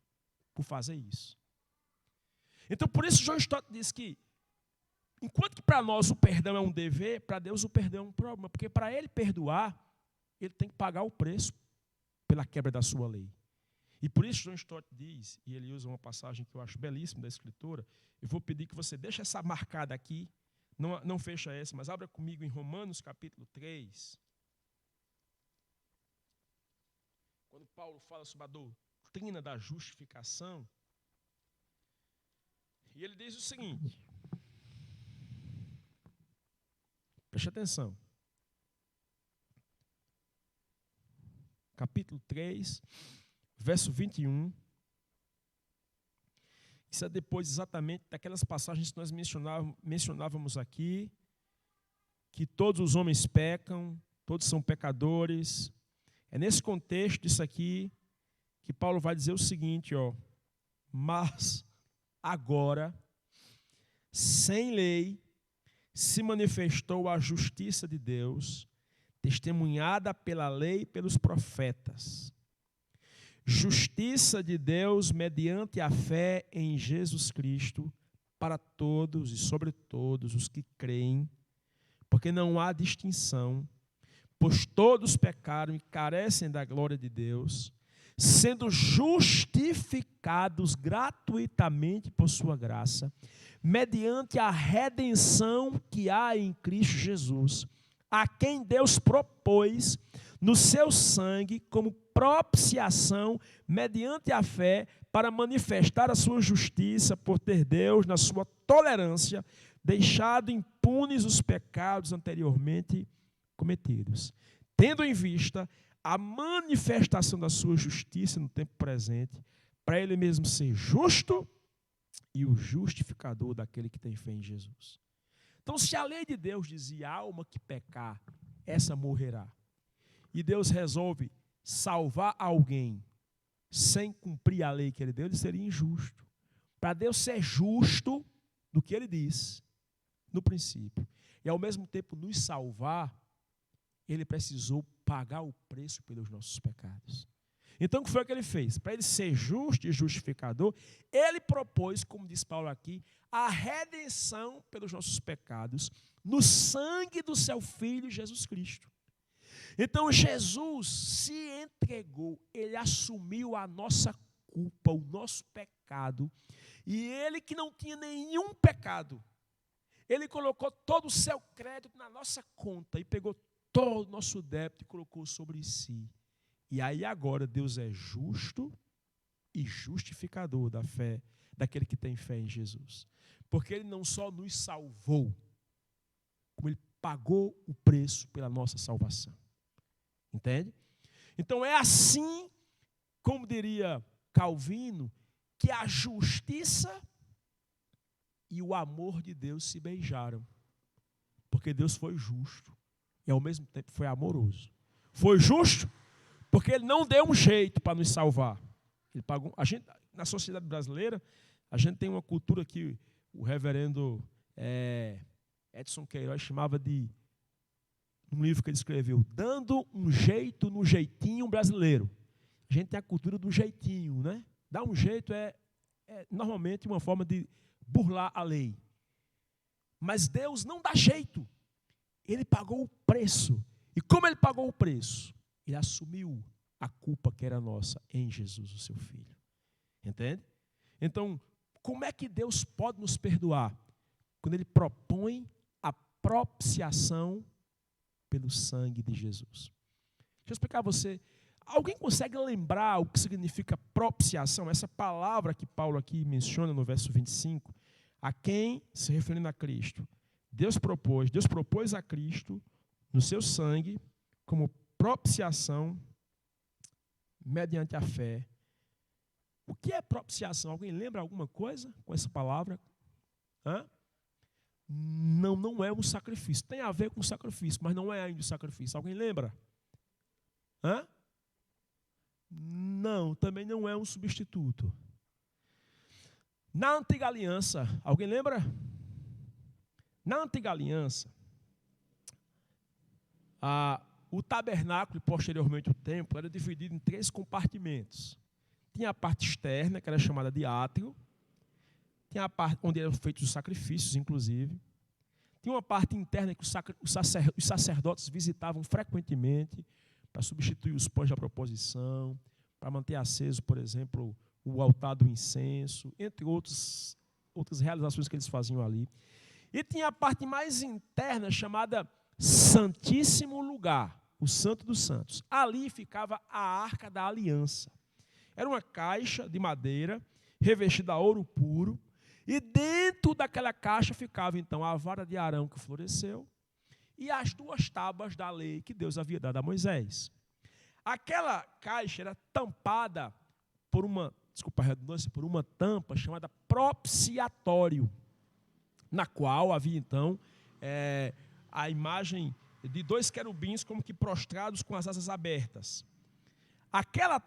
por fazer isso. Então, por isso, John Stott diz que, enquanto que para nós o perdão é um dever, para Deus o perdão é um problema, porque para ele perdoar, ele tem que pagar o preço pela quebra da sua lei. E por isso John Stott diz, e ele usa uma passagem que eu acho belíssima da Escritura, eu vou pedir que você deixe essa marcada aqui, não fecha essa, mas abra comigo em Romanos capítulo 3. Quando Paulo fala sobre a doutrina da justificação, e ele diz o seguinte, preste atenção, capítulo 3, verso 21, isso é depois exatamente daquelas passagens que nós mencionávamos aqui, que todos os homens pecam, todos são pecadores. É nesse contexto disso aqui que Paulo vai dizer o seguinte, mas agora, sem lei, se manifestou a justiça de Deus, testemunhada pela lei e pelos profetas. Justiça de Deus mediante a fé em Jesus Cristo para todos e sobre todos os que creem, porque não há distinção, pois todos pecaram e carecem da glória de Deus, sendo justificados justificados gratuitamente por sua graça, mediante a redenção que há em Cristo Jesus, a quem Deus propôs no seu sangue como propiciação mediante a fé para manifestar a sua justiça por ter Deus, na sua tolerância, deixado impunes os pecados anteriormente cometidos, tendo em vista a manifestação da sua justiça no tempo presente, para ele mesmo ser justo e o justificador daquele que tem fé em Jesus. Então, se a lei de Deus dizia: a alma que pecar, essa morrerá, e Deus resolve salvar alguém sem cumprir a lei que ele deu, ele seria injusto. Para Deus ser justo do que ele diz no princípio, e ao mesmo tempo nos salvar, ele precisou pagar o preço pelos nossos pecados. Então, o que foi que ele fez? Para ele ser justo e justificador, ele propôs, como diz Paulo aqui, a redenção pelos nossos pecados no sangue do seu Filho Jesus Cristo. Então, Jesus se entregou, ele assumiu a nossa culpa, o nosso pecado, e ele que não tinha nenhum pecado, ele colocou todo o seu crédito na nossa conta e pegou todo o nosso débito e colocou sobre si. E aí agora Deus é justo e justificador da fé, daquele que tem fé em Jesus. Porque ele não só nos salvou, como ele pagou o preço pela nossa salvação. Entende? Então é assim, como diria Calvino, que a justiça e o amor de Deus se beijaram. Porque Deus foi justo e ao mesmo tempo foi amoroso. Foi justo porque ele não deu um jeito para nos salvar. Ele pagou. A gente, na sociedade brasileira, a gente tem uma cultura que o reverendo Edson Queiroz chamava de, num livro que ele escreveu, dando um jeito no jeitinho brasileiro. A gente tem a cultura do jeitinho, né? Dar um jeito é normalmente uma forma de burlar a lei. Mas Deus não dá jeito. Ele pagou o preço. E como ele pagou o preço? Ele assumiu a culpa que era nossa em Jesus, o seu Filho. Entende? Então, como é que Deus pode nos perdoar? Quando ele propõe a propiciação pelo sangue de Jesus. Deixa eu explicar a você. Alguém consegue lembrar o que significa propiciação? Essa palavra que Paulo aqui menciona no verso 25. A quem, se referindo a Cristo, Deus propôs a Cristo no seu sangue como propiciação mediante a fé. O que é propiciação? Alguém lembra alguma coisa com essa palavra? Não é um sacrifício. Tem a ver com sacrifício, mas não é ainda o sacrifício. Alguém lembra? Não, também não é um substituto. Na antiga aliança, alguém lembra? Na antiga aliança, o tabernáculo e posteriormente o templo era dividido em 3 compartimentos. Tinha a parte externa, que era chamada de átrio. Tinha a parte onde eram feitos os sacrifícios, inclusive. Tinha uma parte interna que os sacerdotes visitavam frequentemente para substituir os pães da proposição, para manter aceso, por exemplo, o altar do incenso, entre outras realizações que eles faziam ali. E tinha a parte mais interna, chamada Santíssimo Lugar, o Santo dos Santos. Ali ficava a Arca da Aliança. Era uma caixa de madeira, revestida a ouro puro, e dentro daquela caixa ficava, então, a vara de Arão que floresceu e as 2 tábuas da lei que Deus havia dado a Moisés. Aquela caixa era tampada por uma, desculpa a redundância, por uma tampa chamada propiciatório, na qual havia, então, a imagem de 2 querubins como que prostrados com as asas abertas. Aquela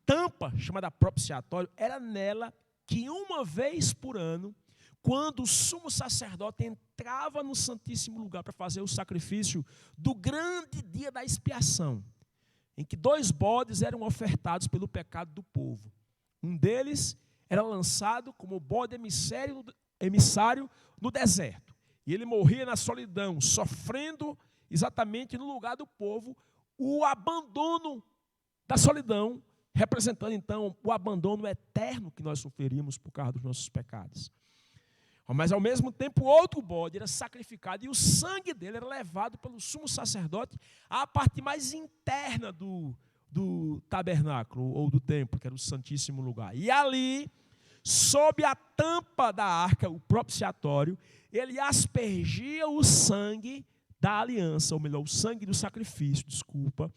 tampa, chamada propiciatório, era nela que uma vez por ano, quando o sumo sacerdote entrava no Santíssimo Lugar para fazer o sacrifício do grande dia da expiação, em que 2 bodes eram ofertados pelo pecado do povo. Um deles era lançado como bode emissário no deserto. E ele morria na solidão, sofrendo exatamente no lugar do povo o abandono da solidão representando então o abandono eterno que nós sofreríamos por causa dos nossos pecados. Mas ao mesmo tempo, outro bode era sacrificado e o sangue dele era levado pelo sumo sacerdote à parte mais interna do tabernáculo ou do templo, que era o santíssimo lugar. E ali, sob a tampa da arca, o propiciatório, ele aspergia o sangue da aliança, ou melhor, o sangue do sacrifício, desculpa.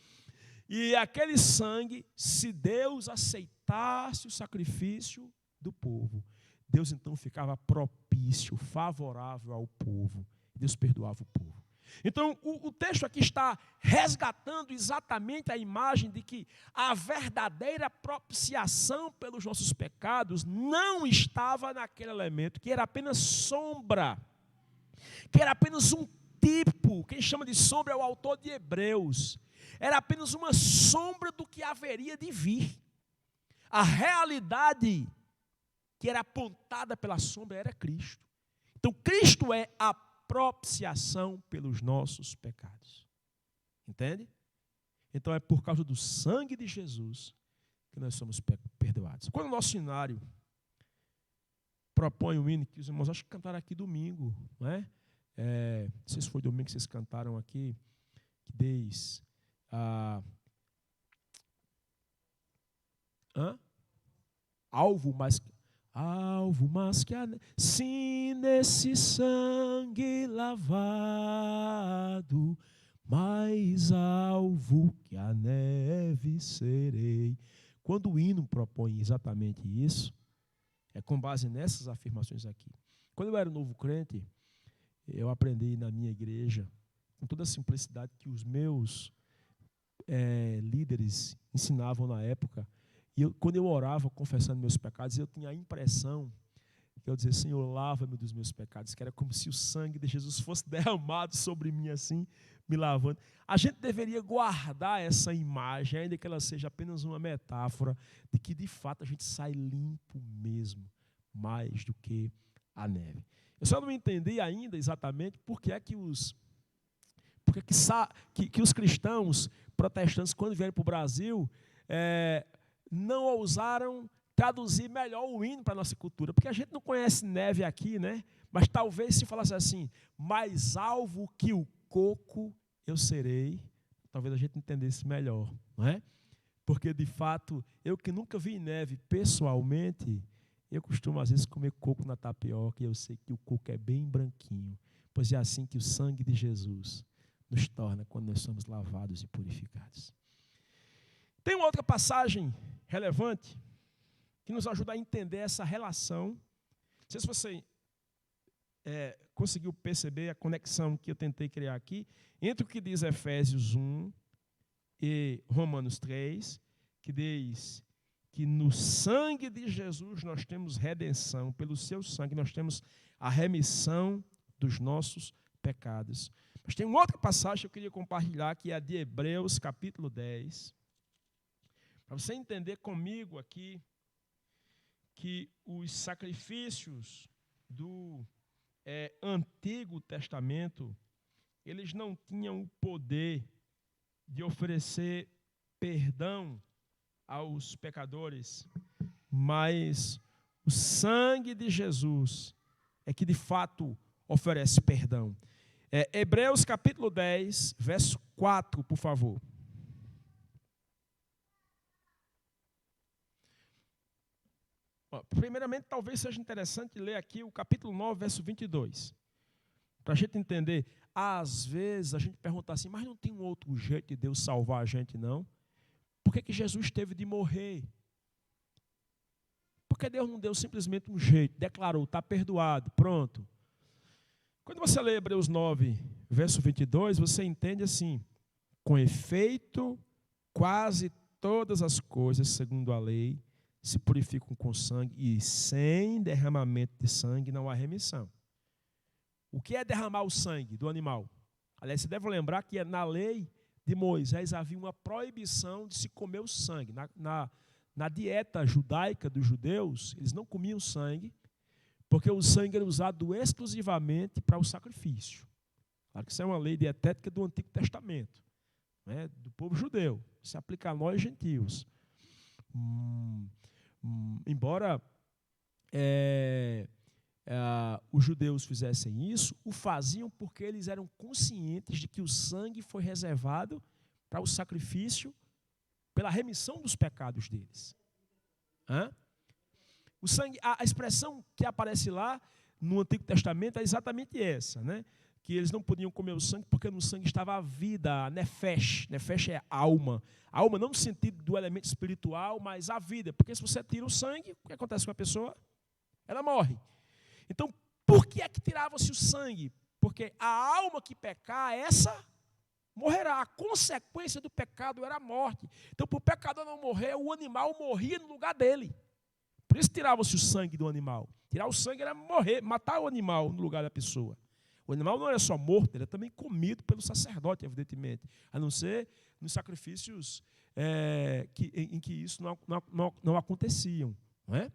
E aquele sangue, se Deus aceitasse o sacrifício do povo, Deus então ficava propício, favorável ao povo. Deus perdoava o povo. Então, o texto aqui está resgatando exatamente a imagem de que a verdadeira propiciação pelos nossos pecados não estava naquele elemento, que era apenas sombra, que era apenas um tipo. Quem chama de sombra é o autor de Hebreus. Era apenas uma sombra do que haveria de vir. A realidade que era apontada pela sombra era Cristo. Então, Cristo é a propiciação pelos nossos pecados. Entende? Então, é por causa do sangue de Jesus que nós somos perdoados. Quando o nosso cenário propõe um hino que os irmãos acho que cantaram aqui domingo, não é? Não sei se foi domingo que vocês cantaram aqui, que diz... alvo mais que a neve, sim, nesse sangue lavado, mais alvo que a neve serei. Quando o hino propõe exatamente isso, é com base nessas afirmações aqui. Quando eu era novo crente, eu aprendi na minha igreja, com toda a simplicidade que os meus líderes ensinavam na época. E quando eu orava confessando meus pecados, eu tinha a impressão que eu dizia, Senhor, lava-me dos meus pecados, que era como se o sangue de Jesus fosse derramado sobre mim assim, me lavando. A gente deveria guardar essa imagem, ainda que ela seja apenas uma metáfora, de que de fato a gente sai limpo mesmo, mais do que a neve. Eu só não entendi ainda exatamente por que é que os cristãos protestantes, quando vieram para o Brasil, não ousaram traduzir melhor o hino para a nossa cultura, porque a gente não conhece neve aqui, né? Mas talvez se falasse assim, mais alvo que o coco eu serei, talvez a gente entendesse melhor, não é? Porque, de fato, eu que nunca vi neve pessoalmente, eu costumo às vezes comer coco na tapioca e eu sei que o coco é bem branquinho, pois é assim que o sangue de Jesus nos torna quando nós somos lavados e purificados. Tem uma outra passagem relevante que nos ajuda a entender essa relação. Não sei se você conseguiu perceber a conexão que eu tentei criar aqui entre o que diz Efésios 1 e Romanos 3, que diz que no sangue de Jesus nós temos redenção, pelo seu sangue nós temos a remissão dos nossos pecados. Mas tem uma outra passagem que eu queria compartilhar, que é a de Hebreus, capítulo 10. Para você entender comigo aqui que os sacrifícios do Antigo Testamento, eles não tinham o poder de oferecer perdão aos pecadores, mas o sangue de Jesus é que de fato oferece perdão. Hebreus capítulo 10, verso 4, por favor. Primeiramente, talvez seja interessante ler aqui o capítulo 9, verso 22. Para a gente entender. Às vezes a gente pergunta assim, mas não tem um outro jeito de Deus salvar a gente, não? Por que Jesus teve de morrer? Porque Deus não deu simplesmente um jeito, declarou, está perdoado, pronto. Quando você lê Hebreus 9, verso 22, você entende assim, com efeito, quase todas as coisas, segundo a lei, se purificam com sangue, e sem derramamento de sangue não há remissão. O que é derramar o sangue do animal? Aliás, você deve lembrar que na lei de Moisés havia uma proibição de se comer o sangue. Na dieta judaica dos judeus, eles não comiam sangue, porque o sangue era usado exclusivamente para o sacrifício. Claro que isso é uma lei dietética do Antigo Testamento, né, do povo judeu. Se aplica a nós, gentios. Embora os judeus fizessem isso, o faziam porque eles eram conscientes de que o sangue foi reservado para o sacrifício pela remissão dos pecados deles. O sangue, a expressão que aparece lá no Antigo Testamento é exatamente essa, né? Que eles não podiam comer o sangue porque no sangue estava a vida, a nefesh. Nefesh é alma. Alma não no sentido do elemento espiritual, mas a vida. Porque se você tira o sangue, o que acontece com a pessoa? Ela morre. Então, por que é que tirava-se o sangue? Porque a alma que pecar, essa morrerá. A consequência do pecado era a morte. Então, para o pecador não morrer, o animal morria no lugar dele. Por isso tirava-se o sangue do animal. Tirar o sangue era morrer, matar o animal no lugar da pessoa. O animal não era só morto, ele era também comido pelo sacerdote, evidentemente. A não ser nos sacrifícios em que isso não aconteciam. Não é?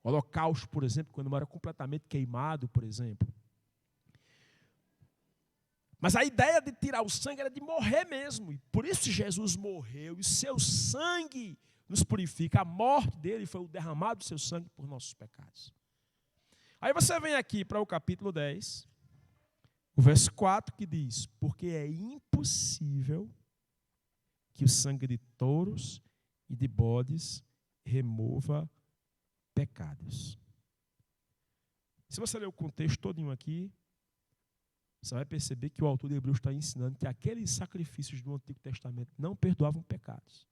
O holocausto, por exemplo, quando não era completamente queimado, por exemplo. Mas a ideia de tirar o sangue era de morrer mesmo. E por isso Jesus morreu. E o seu sangue nos purifica. A morte dele foi o derramado do seu sangue por nossos pecados. Aí você vem aqui para o capítulo 10, o verso 4, que diz: porque é impossível que o sangue de touros e de bodes remova pecados. Se você ler o contexto todinho aqui, você vai perceber que o autor de Hebreus está ensinando que aqueles sacrifícios do Antigo Testamento não perdoavam pecados.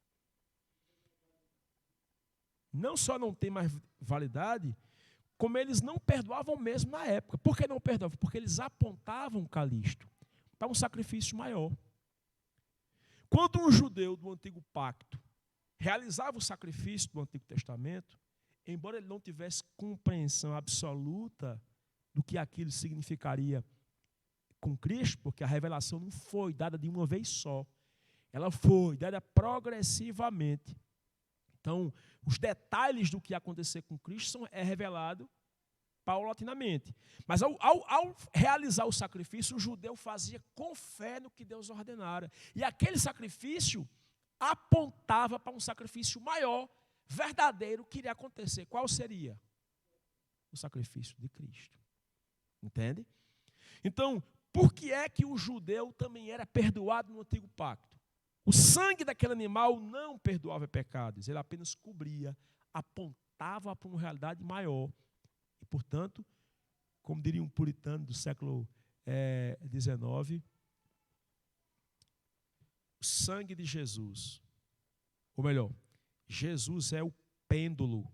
Não só não tem mais validade, como eles não perdoavam mesmo na época. Por que não perdoavam? Porque eles apontavam o calisto para um sacrifício maior. Quando um judeu do Antigo Pacto realizava o sacrifício do Antigo Testamento, embora ele não tivesse compreensão absoluta do que aquilo significaria com Cristo, porque a revelação não foi dada de uma vez só, ela foi dada progressivamente. Então, os detalhes do que ia acontecer com Cristo é revelado paulatinamente. Mas ao realizar o sacrifício, o judeu fazia com fé no que Deus ordenara. E aquele sacrifício apontava para um sacrifício maior, verdadeiro, que iria acontecer. Qual seria? O sacrifício de Cristo. Entende? Então, por que é que o judeu também era perdoado no Antigo Pacto? O sangue daquele animal não perdoava pecados, ele apenas cobria, apontava para uma realidade maior. E, portanto, como diria um puritano do século XIX, o sangue de Jesus, ou melhor, Jesus é o pêndulo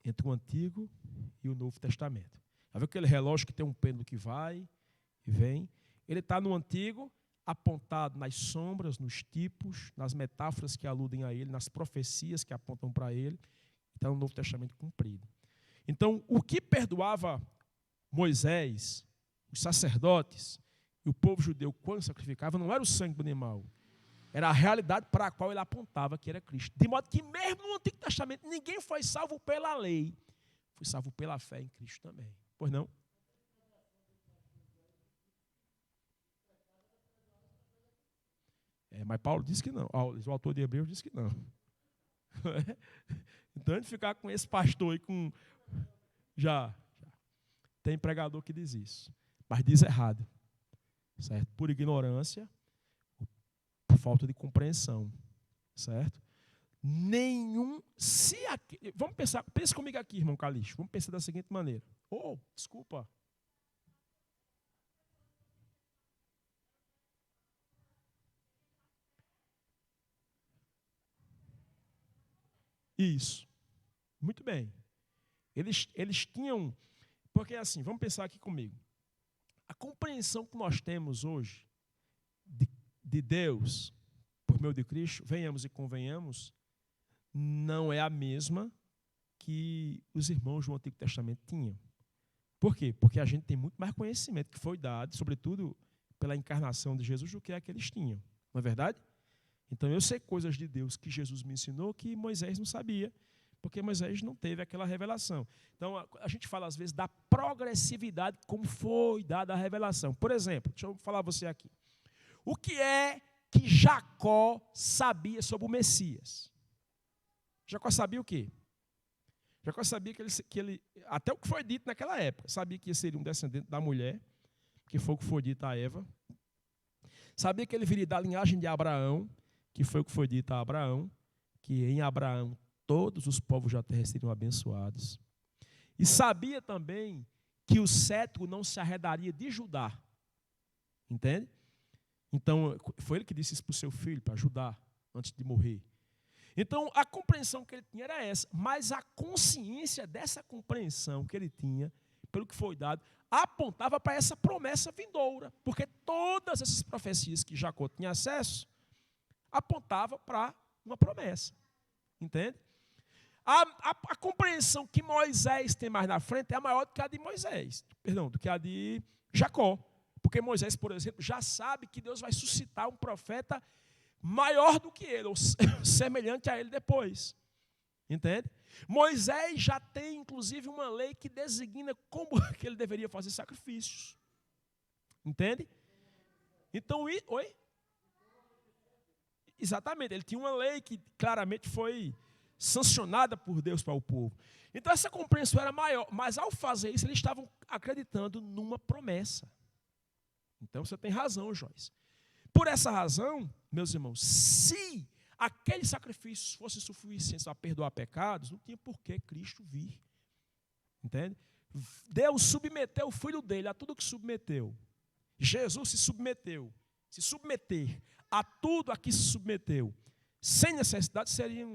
entre o Antigo e o Novo Testamento. Já viu aquele relógio que tem um pêndulo que vai e vem? Ele está no Antigo, apontado nas sombras, nos tipos, nas metáforas que aludem a ele, nas profecias que apontam para ele, está no Novo Testamento cumprido. Então, o que perdoava Moisés, os sacerdotes e o povo judeu quando sacrificava, não era o sangue do animal, era a realidade para a qual ele apontava, que era Cristo. De modo que mesmo no Antigo Testamento, ninguém foi salvo pela lei, foi salvo pela fé em Cristo também. Pois não? Mas Paulo disse que não. O autor de Hebreus disse que não. Então, a gente ficar com esse pastor aí, já. Tem pregador que diz isso. Mas diz errado. Certo? Por ignorância, por falta de compreensão. Certo? Vamos pensar, pense comigo aqui, irmão Calixto. Vamos pensar da seguinte maneira. Desculpa. Isso. Muito bem. Eles tinham... Porque assim, vamos pensar aqui comigo. A compreensão que nós temos hoje de Deus, por meio de Cristo, venhamos e convenhamos, não é a mesma que os irmãos do Antigo Testamento tinham. Por quê? Porque a gente tem muito mais conhecimento que foi dado, sobretudo pela encarnação de Jesus, do que é que eles tinham. Não é verdade? Então, eu sei coisas de Deus que Jesus me ensinou que Moisés não sabia, porque Moisés não teve aquela revelação. Então, a gente fala, às vezes, da progressividade como foi dada a revelação. Por exemplo, deixa eu falar a você aqui. O que é que Jacó sabia sobre o Messias? Jacó sabia o quê? Jacó sabia que ele, até o que foi dito naquela época, sabia que seria um descendente da mulher, que foi o que foi dito a Eva. Sabia que ele viria da linhagem de Abraão, que foi o que foi dito a Abraão, que em Abraão todos os povos da terra seriam abençoados. E sabia também que o cetro não se arredaria de Judá. Entende? Então, foi ele que disse isso para o seu filho, para Judá, antes de morrer. Então, a compreensão que ele tinha era essa, mas a consciência dessa compreensão que ele tinha, pelo que foi dado, apontava para essa promessa vindoura, porque todas essas profecias que Jacó tinha acesso, apontavam para uma promessa, entende? A compreensão que Moisés tem mais na frente é maior do que a de Moisés, do que a de Jacó, porque Moisés, por exemplo, já sabe que Deus vai suscitar um profeta maior do que ele, ou semelhante a ele depois. Entende? Moisés já tem, inclusive, uma lei que designa como que ele deveria fazer sacrifícios. Entende? Então, oi? Exatamente, ele tinha uma lei que claramente foi sancionada por Deus para o povo. Então, essa compreensão era maior, mas ao fazer isso, eles estavam acreditando numa promessa. Então, você tem razão, Joyce. Por essa razão, meus irmãos, se aqueles sacrifícios fossem suficientes para perdoar pecados, não tinha por que Cristo vir. Entende? Deus submeteu o Filho dele a tudo que submeteu. Jesus se submeter a tudo a que se submeteu, sem necessidade, seria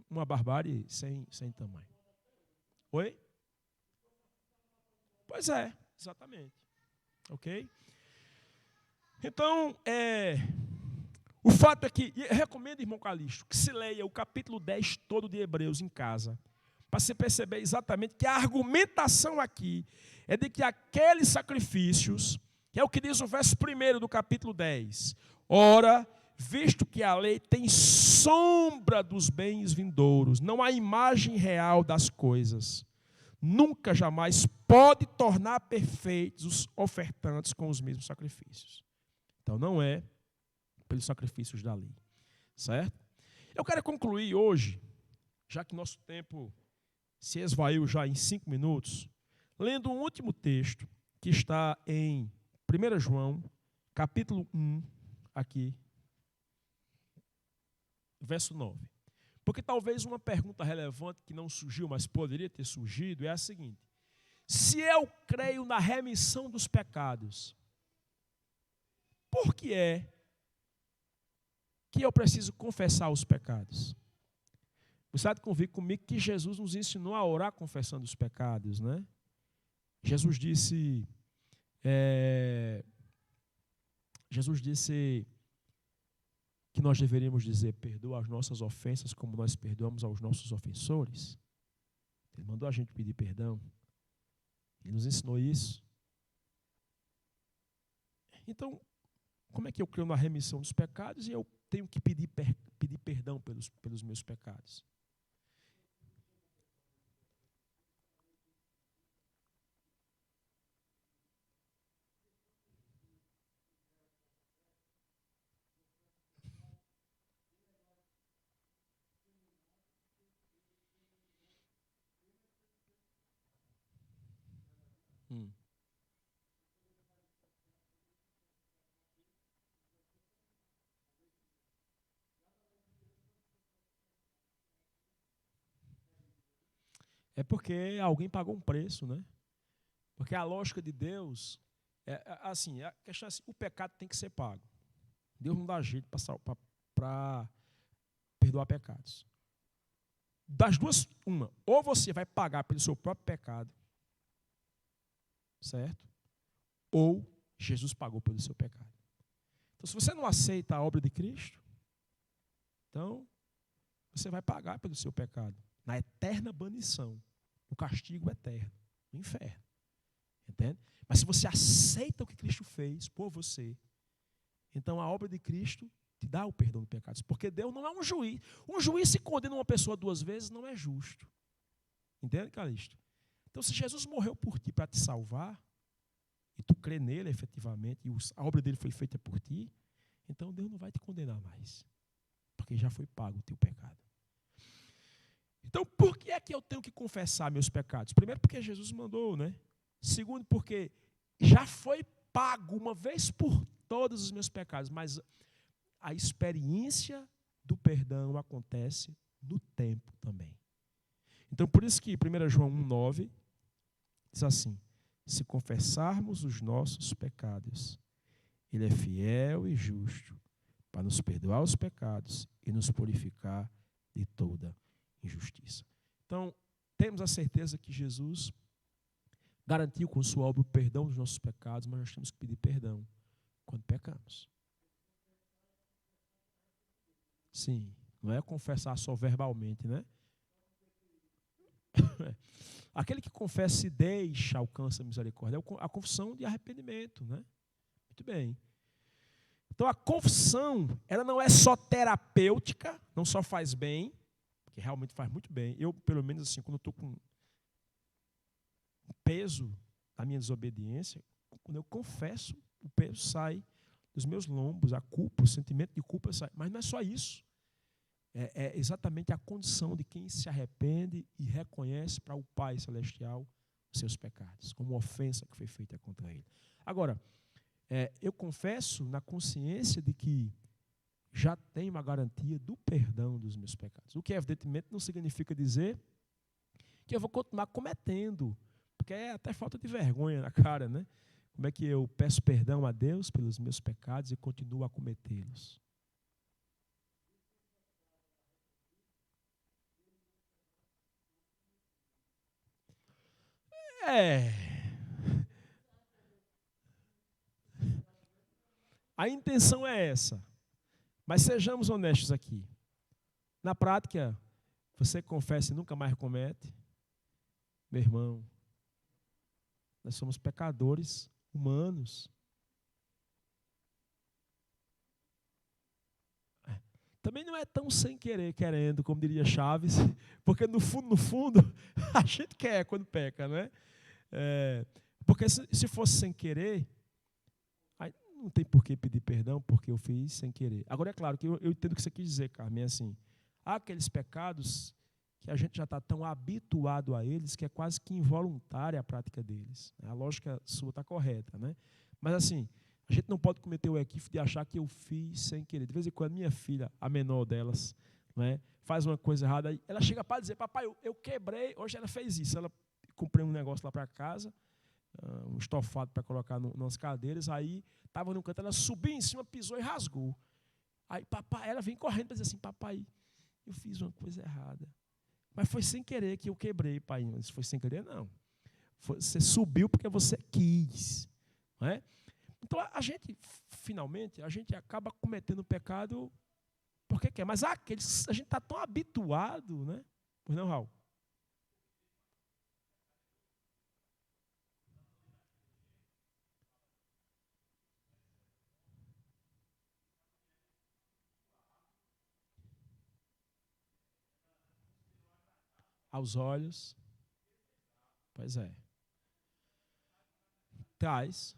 uma barbárie sem tamanho. Oi? Pois é, exatamente. Ok? Então, o fato é que, eu recomendo, irmão Calixto, que se leia o capítulo 10 todo de Hebreus em casa, para você perceber exatamente que a argumentação aqui é de que aqueles sacrifícios, que é o que diz o verso 1 do capítulo 10, ora, visto que a lei tem sombra dos bens vindouros, não há imagem real das coisas, nunca jamais pode tornar perfeitos os ofertantes com os mesmos sacrifícios. Então, não é pelos sacrifícios da lei, certo? Eu quero concluir hoje, já que nosso tempo se esvaiu já em 5 minutos, lendo um último texto que está em 1 João, capítulo 1, aqui, verso 9. Porque talvez uma pergunta relevante que não surgiu, mas poderia ter surgido, é a seguinte: se eu creio na remissão dos pecados, por que é que eu preciso confessar os pecados? Você há de convir comigo que Jesus nos ensinou a orar confessando os pecados, né? Jesus disse que nós deveríamos dizer: perdoa as nossas ofensas como nós perdoamos aos nossos ofensores. Ele mandou a gente pedir perdão. Ele nos ensinou isso. Então, como é que eu creio na remissão dos pecados e eu tenho que pedir perdão pelos meus pecados? É porque alguém pagou um preço, né? Porque a lógica de Deus assim, a questão é assim: o pecado tem que ser pago. Deus não dá jeito para perdoar pecados. Das duas, uma: ou você vai pagar pelo seu próprio pecado, certo? Ou Jesus pagou pelo seu pecado. Então, se você não aceita a obra de Cristo, então você vai pagar pelo seu pecado, na eterna banição, no castigo eterno, no inferno. Entende? Mas se você aceita o que Cristo fez por você, então a obra de Cristo te dá o perdão de pecados. Porque Deus não é um juiz. Um juiz, se condena uma pessoa 2 vezes, não é justo. Entende, Calixto? Então, se Jesus morreu por ti para te salvar, e tu crê nele efetivamente, e a obra dele foi feita por ti, então Deus não vai te condenar mais. Porque já foi pago o teu pecado. Então, por que é que eu tenho que confessar meus pecados? Primeiro, porque Jesus mandou, né? Segundo, porque já foi pago uma vez por todos os meus pecados, mas a experiência do perdão acontece no tempo também. Então, por isso que 1 João 1,9 diz assim: se confessarmos os nossos pecados, Ele é fiel e justo para nos perdoar os pecados e nos purificar de toda injustiça. Então, temos a certeza que Jesus garantiu com sua obra o perdão dos nossos pecados, mas nós temos que pedir perdão quando pecamos. Sim, não é confessar só verbalmente, né? Aquele que confessa e deixa alcança a misericórdia. É a confissão de arrependimento, né? Muito bem. Então a confissão, ela não é só terapêutica, não só faz bem, que realmente faz muito bem. Eu, pelo menos assim, quando eu estou com o peso da minha desobediência, quando eu confesso, o peso sai dos meus lombos, a culpa, o sentimento de culpa sai. Mas não é só isso. É exatamente a condição de quem se arrepende e reconhece para o Pai Celestial os seus pecados, como ofensa que foi feita contra Ele. Agora, eu confesso na consciência de que já tenho uma garantia do perdão dos meus pecados. O que, evidentemente, não significa dizer que eu vou continuar cometendo, porque é até falta de vergonha na cara, né? Como é que eu peço perdão a Deus pelos meus pecados e continuo a cometê-los? A intenção é essa. Mas sejamos honestos aqui. Na prática, você confessa e nunca mais comete? Meu irmão, nós somos pecadores humanos. Também não é tão sem querer, querendo, como diria Chaves, porque no fundo, a gente quer quando peca, né? Porque se fosse sem querer, aí não tem por que pedir perdão, porque eu fiz sem querer. Agora, é claro que eu entendo o que você quis dizer, Carmen, é assim, há aqueles pecados que a gente já está tão habituado a eles que é quase que involuntária a prática deles. A lógica sua está correta, né? Mas assim, a gente não pode cometer o equívoco de achar que eu fiz sem querer. De vez em quando, minha filha, a menor delas, né, faz uma coisa errada, ela chega para dizer, papai, eu quebrei, hoje ela fez isso, ela comprei um negócio lá para casa, um estofado para colocar nas cadeiras, aí estava no canto, ela subiu em cima, pisou e rasgou. Aí papai, ela vem correndo para dizer assim, papai, eu fiz uma coisa errada. Mas foi sem querer que eu quebrei, pai. Isso foi sem querer, não. Você subiu porque você quis. Não é? Então, finalmente, a gente acaba cometendo pecado porque quer. Mas a gente está tão habituado, né? Pois não, Raul? Aos olhos. Pois é. Traz.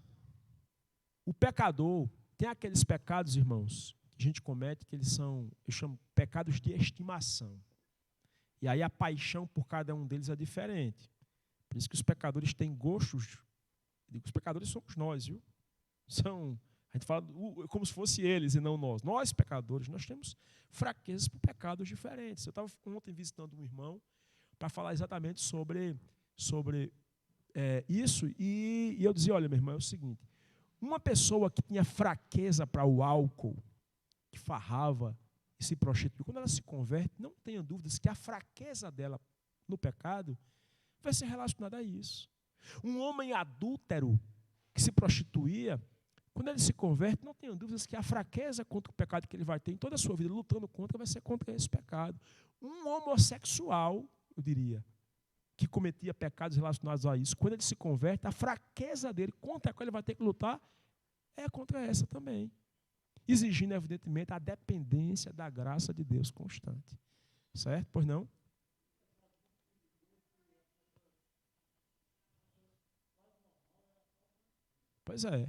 O pecador tem aqueles pecados, irmãos, que a gente comete, que eles são, eu chamo, pecados de estimação. E aí a paixão por cada um deles é diferente. Por isso que os pecadores têm gostos. Os pecadores somos nós, viu? A gente fala como se fosse eles e não nós. Nós, pecadores, nós temos fraquezas por pecados diferentes. Eu estava ontem visitando um irmão para falar exatamente sobre isso. E eu dizia, olha, meu irmão, é o seguinte. Uma pessoa que tinha fraqueza para o álcool, que farrava e se prostituiu, quando ela se converte, não tenha dúvidas que a fraqueza dela no pecado vai ser relacionada a isso. Um homem adúltero que se prostituía, quando ele se converte, não tenha dúvidas que a fraqueza contra o pecado que ele vai ter em toda a sua vida, lutando contra, vai ser contra esse pecado. Um homossexual, eu diria, que cometia pecados relacionados a isso, quando ele se converte, a fraqueza dele contra a qual ele vai ter que lutar é contra essa também. Exigindo, evidentemente, a dependência da graça de Deus constante. Certo? Pois não? Pois é.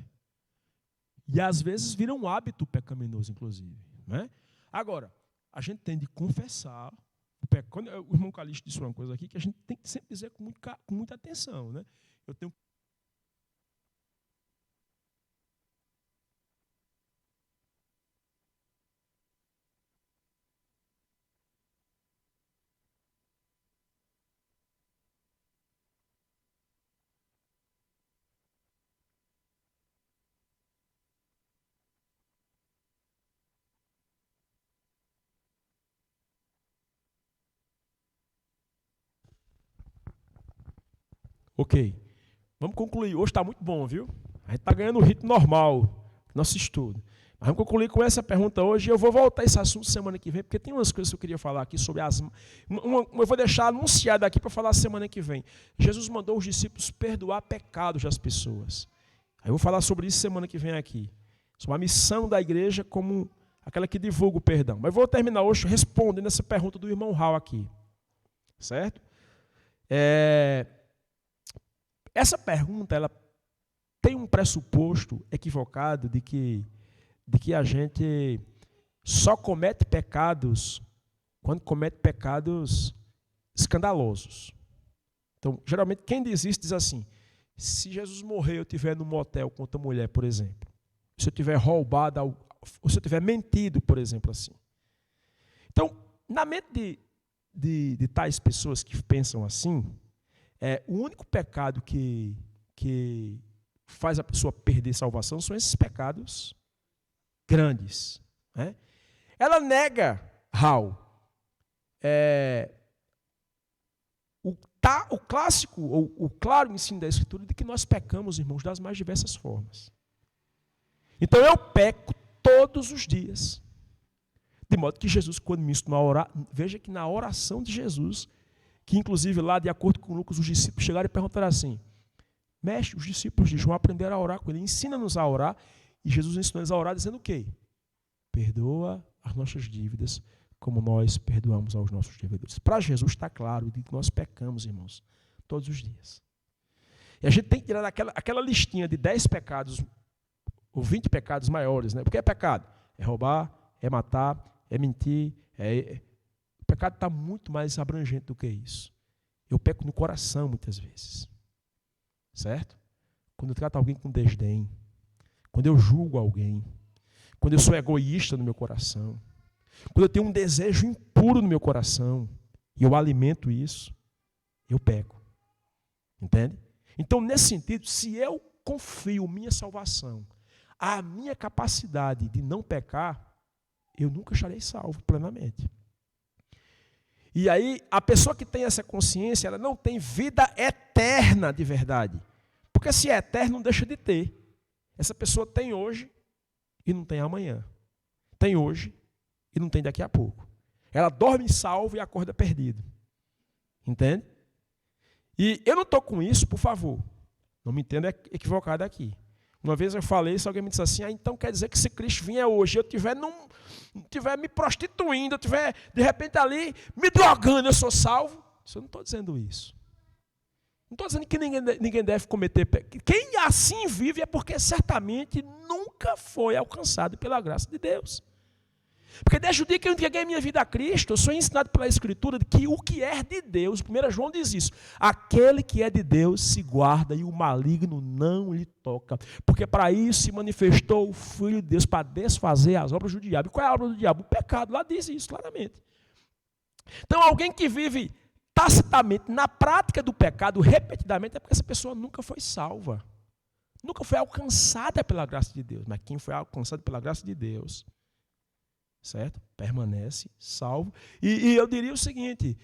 E às vezes vira um hábito pecaminoso, inclusive. Né? Agora, a gente tem de confessar, Quando o irmão Calixto disse uma coisa aqui que a gente tem que sempre dizer com muita atenção, né? Eu tenho Ok. Vamos concluir. Hoje está muito bom, viu? A gente está ganhando o ritmo normal do nosso estudo. Mas vamos concluir com essa pergunta hoje. Eu vou voltar a esse assunto semana que vem, porque tem umas coisas que eu queria falar aqui sobre as... Eu vou deixar anunciado aqui para falar semana que vem. Jesus mandou os discípulos perdoar pecados das pessoas. Aí eu vou falar sobre isso semana que vem aqui. Sobre a missão da igreja como aquela que divulga o perdão. Mas vou terminar hoje respondendo essa pergunta do irmão Raul aqui. Certo? Essa pergunta, ela tem um pressuposto equivocado de que a gente só comete pecados quando comete pecados escandalosos. Então, geralmente, quem diz isso diz assim, se Jesus morrer e eu estiver no motel com outra mulher, por exemplo, se eu tiver roubado, ou se eu tiver mentido, por exemplo, assim. Então, na mente de tais pessoas que pensam assim, o único pecado que faz a pessoa perder salvação são esses pecados grandes. Né? Ela nega, Raul, o clássico, ou o claro ensino da Escritura de que nós pecamos, irmãos, das mais diversas formas. Então eu peco todos os dias. De modo que Jesus, quando me ensinou a orar, veja que na oração de Jesus, que inclusive lá, de acordo com Lucas, os discípulos chegaram e perguntaram assim, mestre, os discípulos de João aprenderam a orar com ele, ensina-nos a orar, e Jesus ensinou eles a orar dizendo o quê? Perdoa as nossas dívidas, como nós perdoamos aos nossos devedores. Para Jesus está claro de que nós pecamos, irmãos, todos os dias. E a gente tem que tirar aquela listinha de 10 pecados, ou 20 pecados maiores, né? O que é pecado? É roubar, é matar, é mentir, O pecado está muito mais abrangente do que isso. Eu peco no coração muitas vezes. Certo? Quando eu trato alguém com desdém, quando eu julgo alguém, quando eu sou egoísta no meu coração, quando eu tenho um desejo impuro no meu coração e eu alimento isso, eu peco. Entende? Então, nesse sentido, se eu confio minha salvação à minha capacidade de não pecar, eu nunca estarei salvo plenamente. E aí, a pessoa que tem essa consciência, ela não tem vida eterna de verdade. Porque se é eterno, não deixa de ter. Essa pessoa tem hoje e não tem amanhã. Tem hoje e não tem daqui a pouco. Ela dorme salvo e acorda perdido. Entende? E eu não estou com isso, por favor. Não me entenda equivocado aqui. Uma vez eu falei, se alguém me disse assim, então quer dizer que se Cristo vier hoje, eu estiver me prostituindo, eu estiver de repente ali me drogando, eu sou salvo? Eu não estou dizendo isso. Não estou dizendo que ninguém deve cometer pecado. Quem assim vive é porque certamente nunca foi alcançado pela graça de Deus. Porque desde o dia que eu entreguei minha vida a Cristo, eu sou ensinado pela Escritura que o que é de Deus, 1 João diz isso, aquele que é de Deus se guarda e o maligno não lhe toca. Porque para isso se manifestou o Filho de Deus, para desfazer as obras do diabo. E qual é a obra do diabo? O pecado, lá diz isso claramente. Então alguém que vive tacitamente na prática do pecado, repetidamente, é porque essa pessoa nunca foi salva. Nunca foi alcançada pela graça de Deus. Mas quem foi alcançado pela graça de Deus, certo? Permanece salvo. E eu diria o seguinte,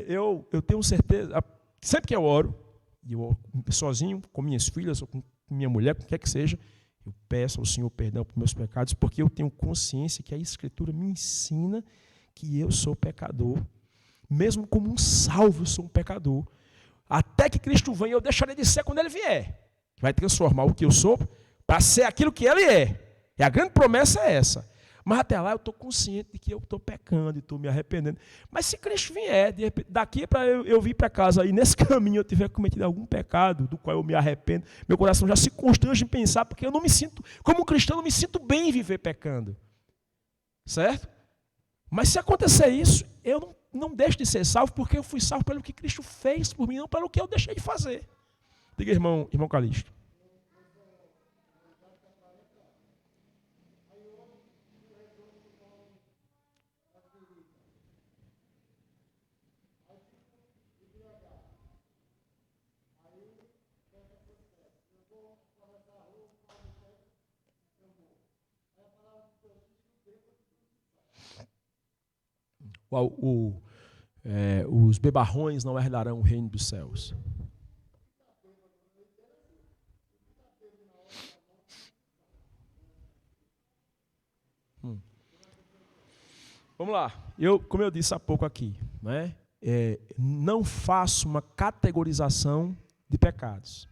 eu tenho certeza, sempre que eu oro sozinho, com minhas filhas, ou com minha mulher, com o que quer que seja, eu peço ao Senhor perdão por meus pecados, porque eu tenho consciência que a Escritura me ensina que eu sou pecador. Mesmo como um salvo, eu sou um pecador. Até que Cristo venha, eu deixarei de ser quando Ele vier. Vai transformar o que eu sou para ser aquilo que Ele é. E a grande promessa é essa. Mas até lá eu estou consciente de que eu estou pecando e estou me arrependendo. Mas se Cristo vier, de repente, daqui para eu vir para casa e nesse caminho eu tiver cometido algum pecado do qual eu me arrependo, meu coração já se constrange em pensar, porque eu não me sinto, como cristão, eu não me sinto bem em viver pecando. Certo? Mas se acontecer isso, eu não não deixo de ser salvo porque eu fui salvo pelo que Cristo fez por mim, não pelo que eu deixei de fazer. Diga, irmão Calixto. Os bebarrões não herdarão o reino dos céus. Vamos lá. Como eu disse há pouco aqui, né? Não faço uma categorização de pecados.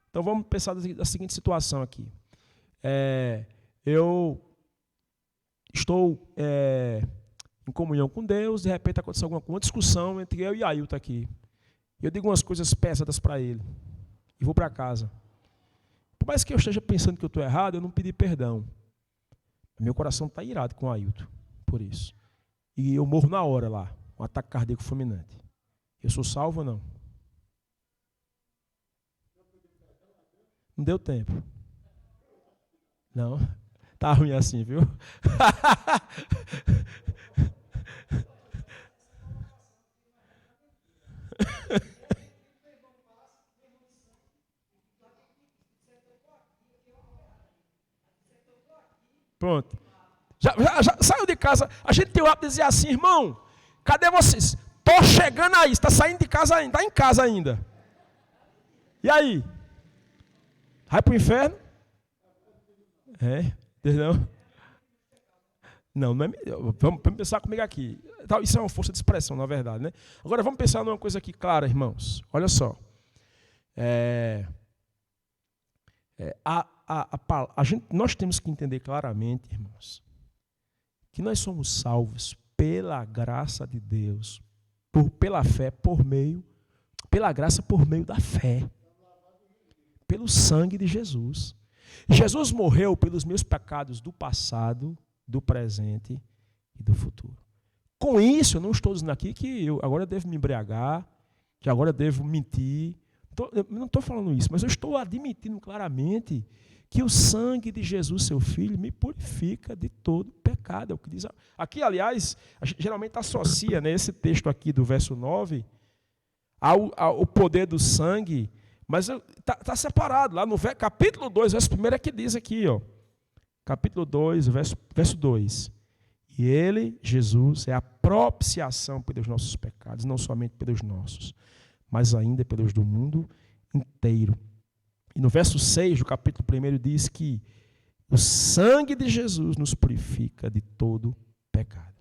Então vamos pensar da seguinte situação aqui. Eu estou em comunhão com Deus, de repente aconteceu alguma discussão entre eu e Ailton aqui. Eu digo umas coisas pesadas para ele e vou para casa. Por mais que eu esteja pensando que eu estou errado, eu não pedi perdão. Meu coração está irado com Ailton por isso. E eu morro na hora lá, um ataque cardíaco fulminante. Eu sou salvo ou não? Não deu tempo. Não, tá ruim assim, viu? Pronto. Já saiu de casa. A gente tem o hábito de dizer assim, irmão, cadê vocês? Tô chegando aí, está saindo de casa ainda, está em casa ainda. E aí? Vai para o inferno? Entendeu? Não é. Vamos pensar comigo aqui. Isso é uma força de expressão, na verdade, né? Agora vamos pensar numa coisa aqui clara, irmãos. Olha só. Nós temos que entender claramente, irmãos, que nós somos salvos pela graça de Deus, pela fé, pela graça por meio da fé, pelo sangue de Jesus. Jesus morreu pelos meus pecados do passado, do presente e do futuro. Com isso, eu não estou dizendo aqui que eu agora devo me embriagar, que agora devo mentir. Eu não estou falando isso, mas eu estou admitindo claramente que o sangue de Jesus, seu Filho, me purifica de todo pecado. É o que diz. Aqui, aliás, a gente geralmente associa, né, esse texto aqui do verso 9 ao poder do sangue, mas está separado. Lá no capítulo 2, verso 1 é que diz aqui, ó, capítulo 2, verso 2. E ele, Jesus, é a propiciação pelos nossos pecados, não somente pelos nossos, mas ainda pelos do mundo inteiro. E no verso 6 do capítulo 1 diz que o sangue de Jesus nos purifica de todo pecado.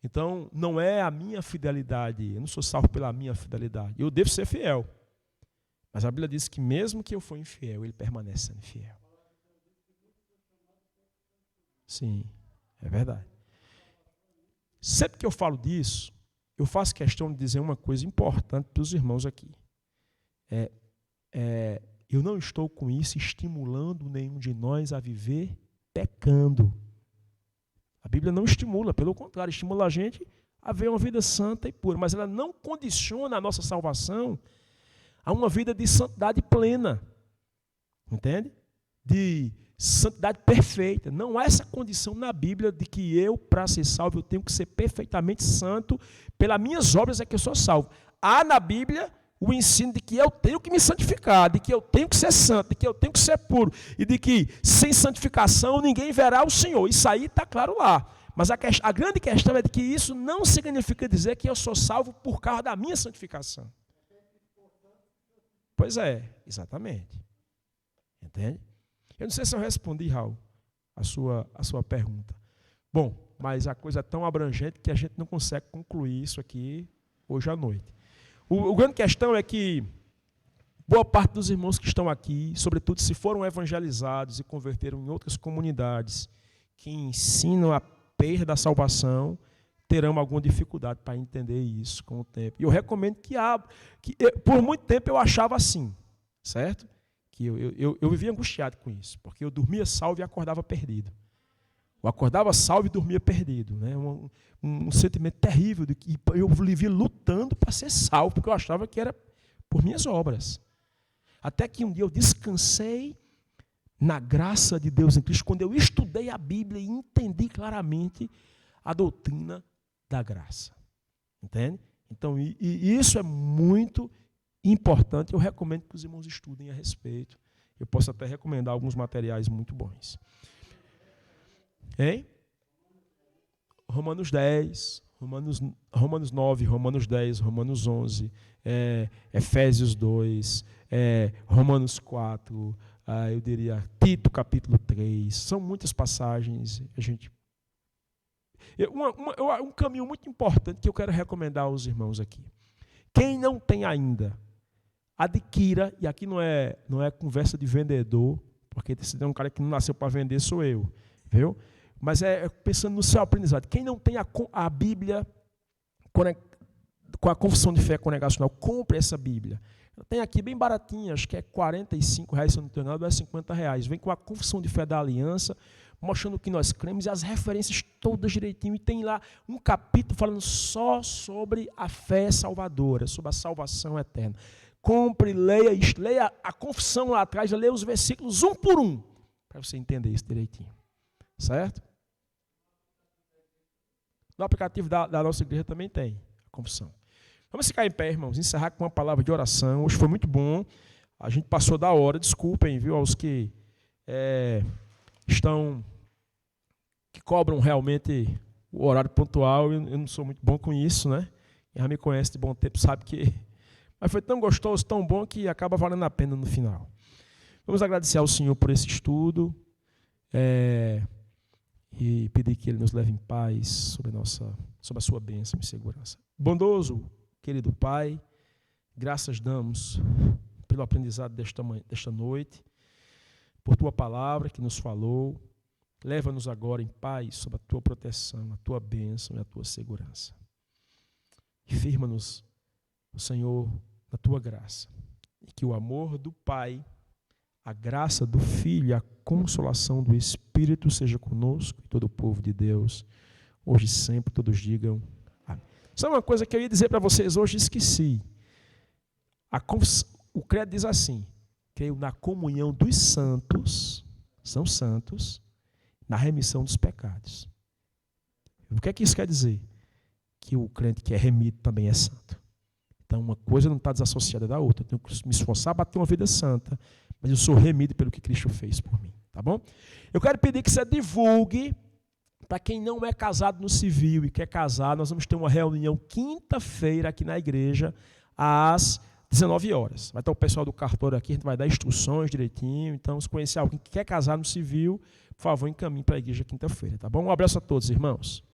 Então, não é a minha fidelidade, eu não sou salvo pela minha fidelidade. Eu devo ser fiel. Mas a Bíblia diz que mesmo que eu for infiel, ele permanece sendo fiel. Sim, é verdade. Sempre que eu falo disso, eu faço questão de dizer uma coisa importante para os irmãos aqui. Eu não estou com isso estimulando nenhum de nós a viver pecando. A Bíblia não estimula, pelo contrário, estimula a gente a ver uma vida santa e pura, mas ela não condiciona a nossa salvação a uma vida de santidade plena. Entende? De santidade perfeita. Não há essa condição na Bíblia de que eu, para ser salvo, eu tenho que ser perfeitamente santo, pelas minhas obras é que eu sou salvo. Há na Bíblia o ensino de que eu tenho que me santificar, de que eu tenho que ser santo, de que eu tenho que ser puro, e de que sem santificação ninguém verá o Senhor. Isso aí está claro lá. Mas a grande questão é de que isso não significa dizer que eu sou salvo por causa da minha santificação. Pois é, exatamente. Entende? Eu não sei se eu respondi, Raul, a sua pergunta. Bom, mas a coisa é tão abrangente que a gente não consegue concluir isso aqui hoje à noite. O grande questão é que boa parte dos irmãos que estão aqui, sobretudo se foram evangelizados e converteram em outras comunidades que ensinam a perda da salvação, terão alguma dificuldade para entender isso com o tempo. E eu recomendo que por muito tempo eu achava assim, certo? Que eu vivia angustiado com isso, porque eu dormia salvo e acordava perdido. Eu acordava salvo e dormia perdido, né? Um sentimento terrível de que eu vivia lutando para ser salvo, porque eu achava que era por minhas obras. Até que um dia eu descansei na graça de Deus em Cristo, quando eu estudei a Bíblia e entendi claramente a doutrina da graça. Entende? Então, e isso é muito importante. Eu recomendo que os irmãos estudem a respeito. Eu posso até recomendar alguns materiais muito bons. Hein? Romanos 10, Romanos 9, Romanos 10, Romanos 11, Efésios 2, Romanos 4, eu diria Tito capítulo 3. São muitas passagens. Um caminho muito importante que eu quero recomendar aos irmãos aqui. Quem não tem ainda, adquira, e aqui não é conversa de vendedor, porque se tem um cara que não nasceu para vender, sou eu, viu? Mas pensando no seu aprendizado. Quem não tem a Bíblia com a confissão de fé congregacional, compre essa Bíblia. Tem aqui bem baratinha, acho que é R$45, se eu não estou enganado, é R$50. Vem com a confissão de fé da aliança, mostrando o que nós cremos e as referências todas direitinho. E tem lá um capítulo falando só sobre a fé salvadora, sobre a salvação eterna. Compre, leia isso, leia a confissão lá atrás, leia os versículos um por um, para você entender isso direitinho. Certo? No aplicativo da nossa igreja também tem a confissão. Vamos ficar em pé, irmãos, encerrar com uma palavra de oração. Hoje foi muito bom. A gente passou da hora, desculpem, viu, aos que que cobram realmente o horário pontual. Eu não sou muito bom com isso, né? Quem já me conhece de bom tempo sabe que... Mas foi tão gostoso, tão bom, que acaba valendo a pena no final. Vamos agradecer ao Senhor por esse estudo. E pedir que Ele nos leve em paz sobre a sua bênção e segurança. Bondoso, querido Pai, graças damos pelo aprendizado desta noite, por Tua palavra que nos falou. Leva-nos agora em paz sob a Tua proteção, a Tua bênção e a Tua segurança. E firma-nos, Senhor, na Tua graça. E que o amor do Pai, a graça do Filho e a consolação do Espírito seja conosco e todo o povo de Deus, hoje e sempre, todos digam amém. Sabe uma coisa que eu ia dizer para vocês hoje, esqueci. O credo diz assim: creio na comunhão dos santos, são santos, na remissão dos pecados. O que é que isso quer dizer? Que o crente que é remido também é santo. Então, uma coisa não está desassociada da outra. Eu tenho que me esforçar para ter uma vida santa, mas eu sou remido pelo que Cristo fez por mim, tá bom? Eu quero pedir que você divulgue para quem não é casado no civil e quer casar. Nós vamos ter uma reunião quinta-feira aqui na igreja, às 19 horas. Vai estar o pessoal do cartório aqui, a gente vai dar instruções direitinho. Então, se conhecer alguém que quer casar no civil, por favor, encaminhe para a igreja quinta-feira, tá bom? Um abraço a todos, irmãos.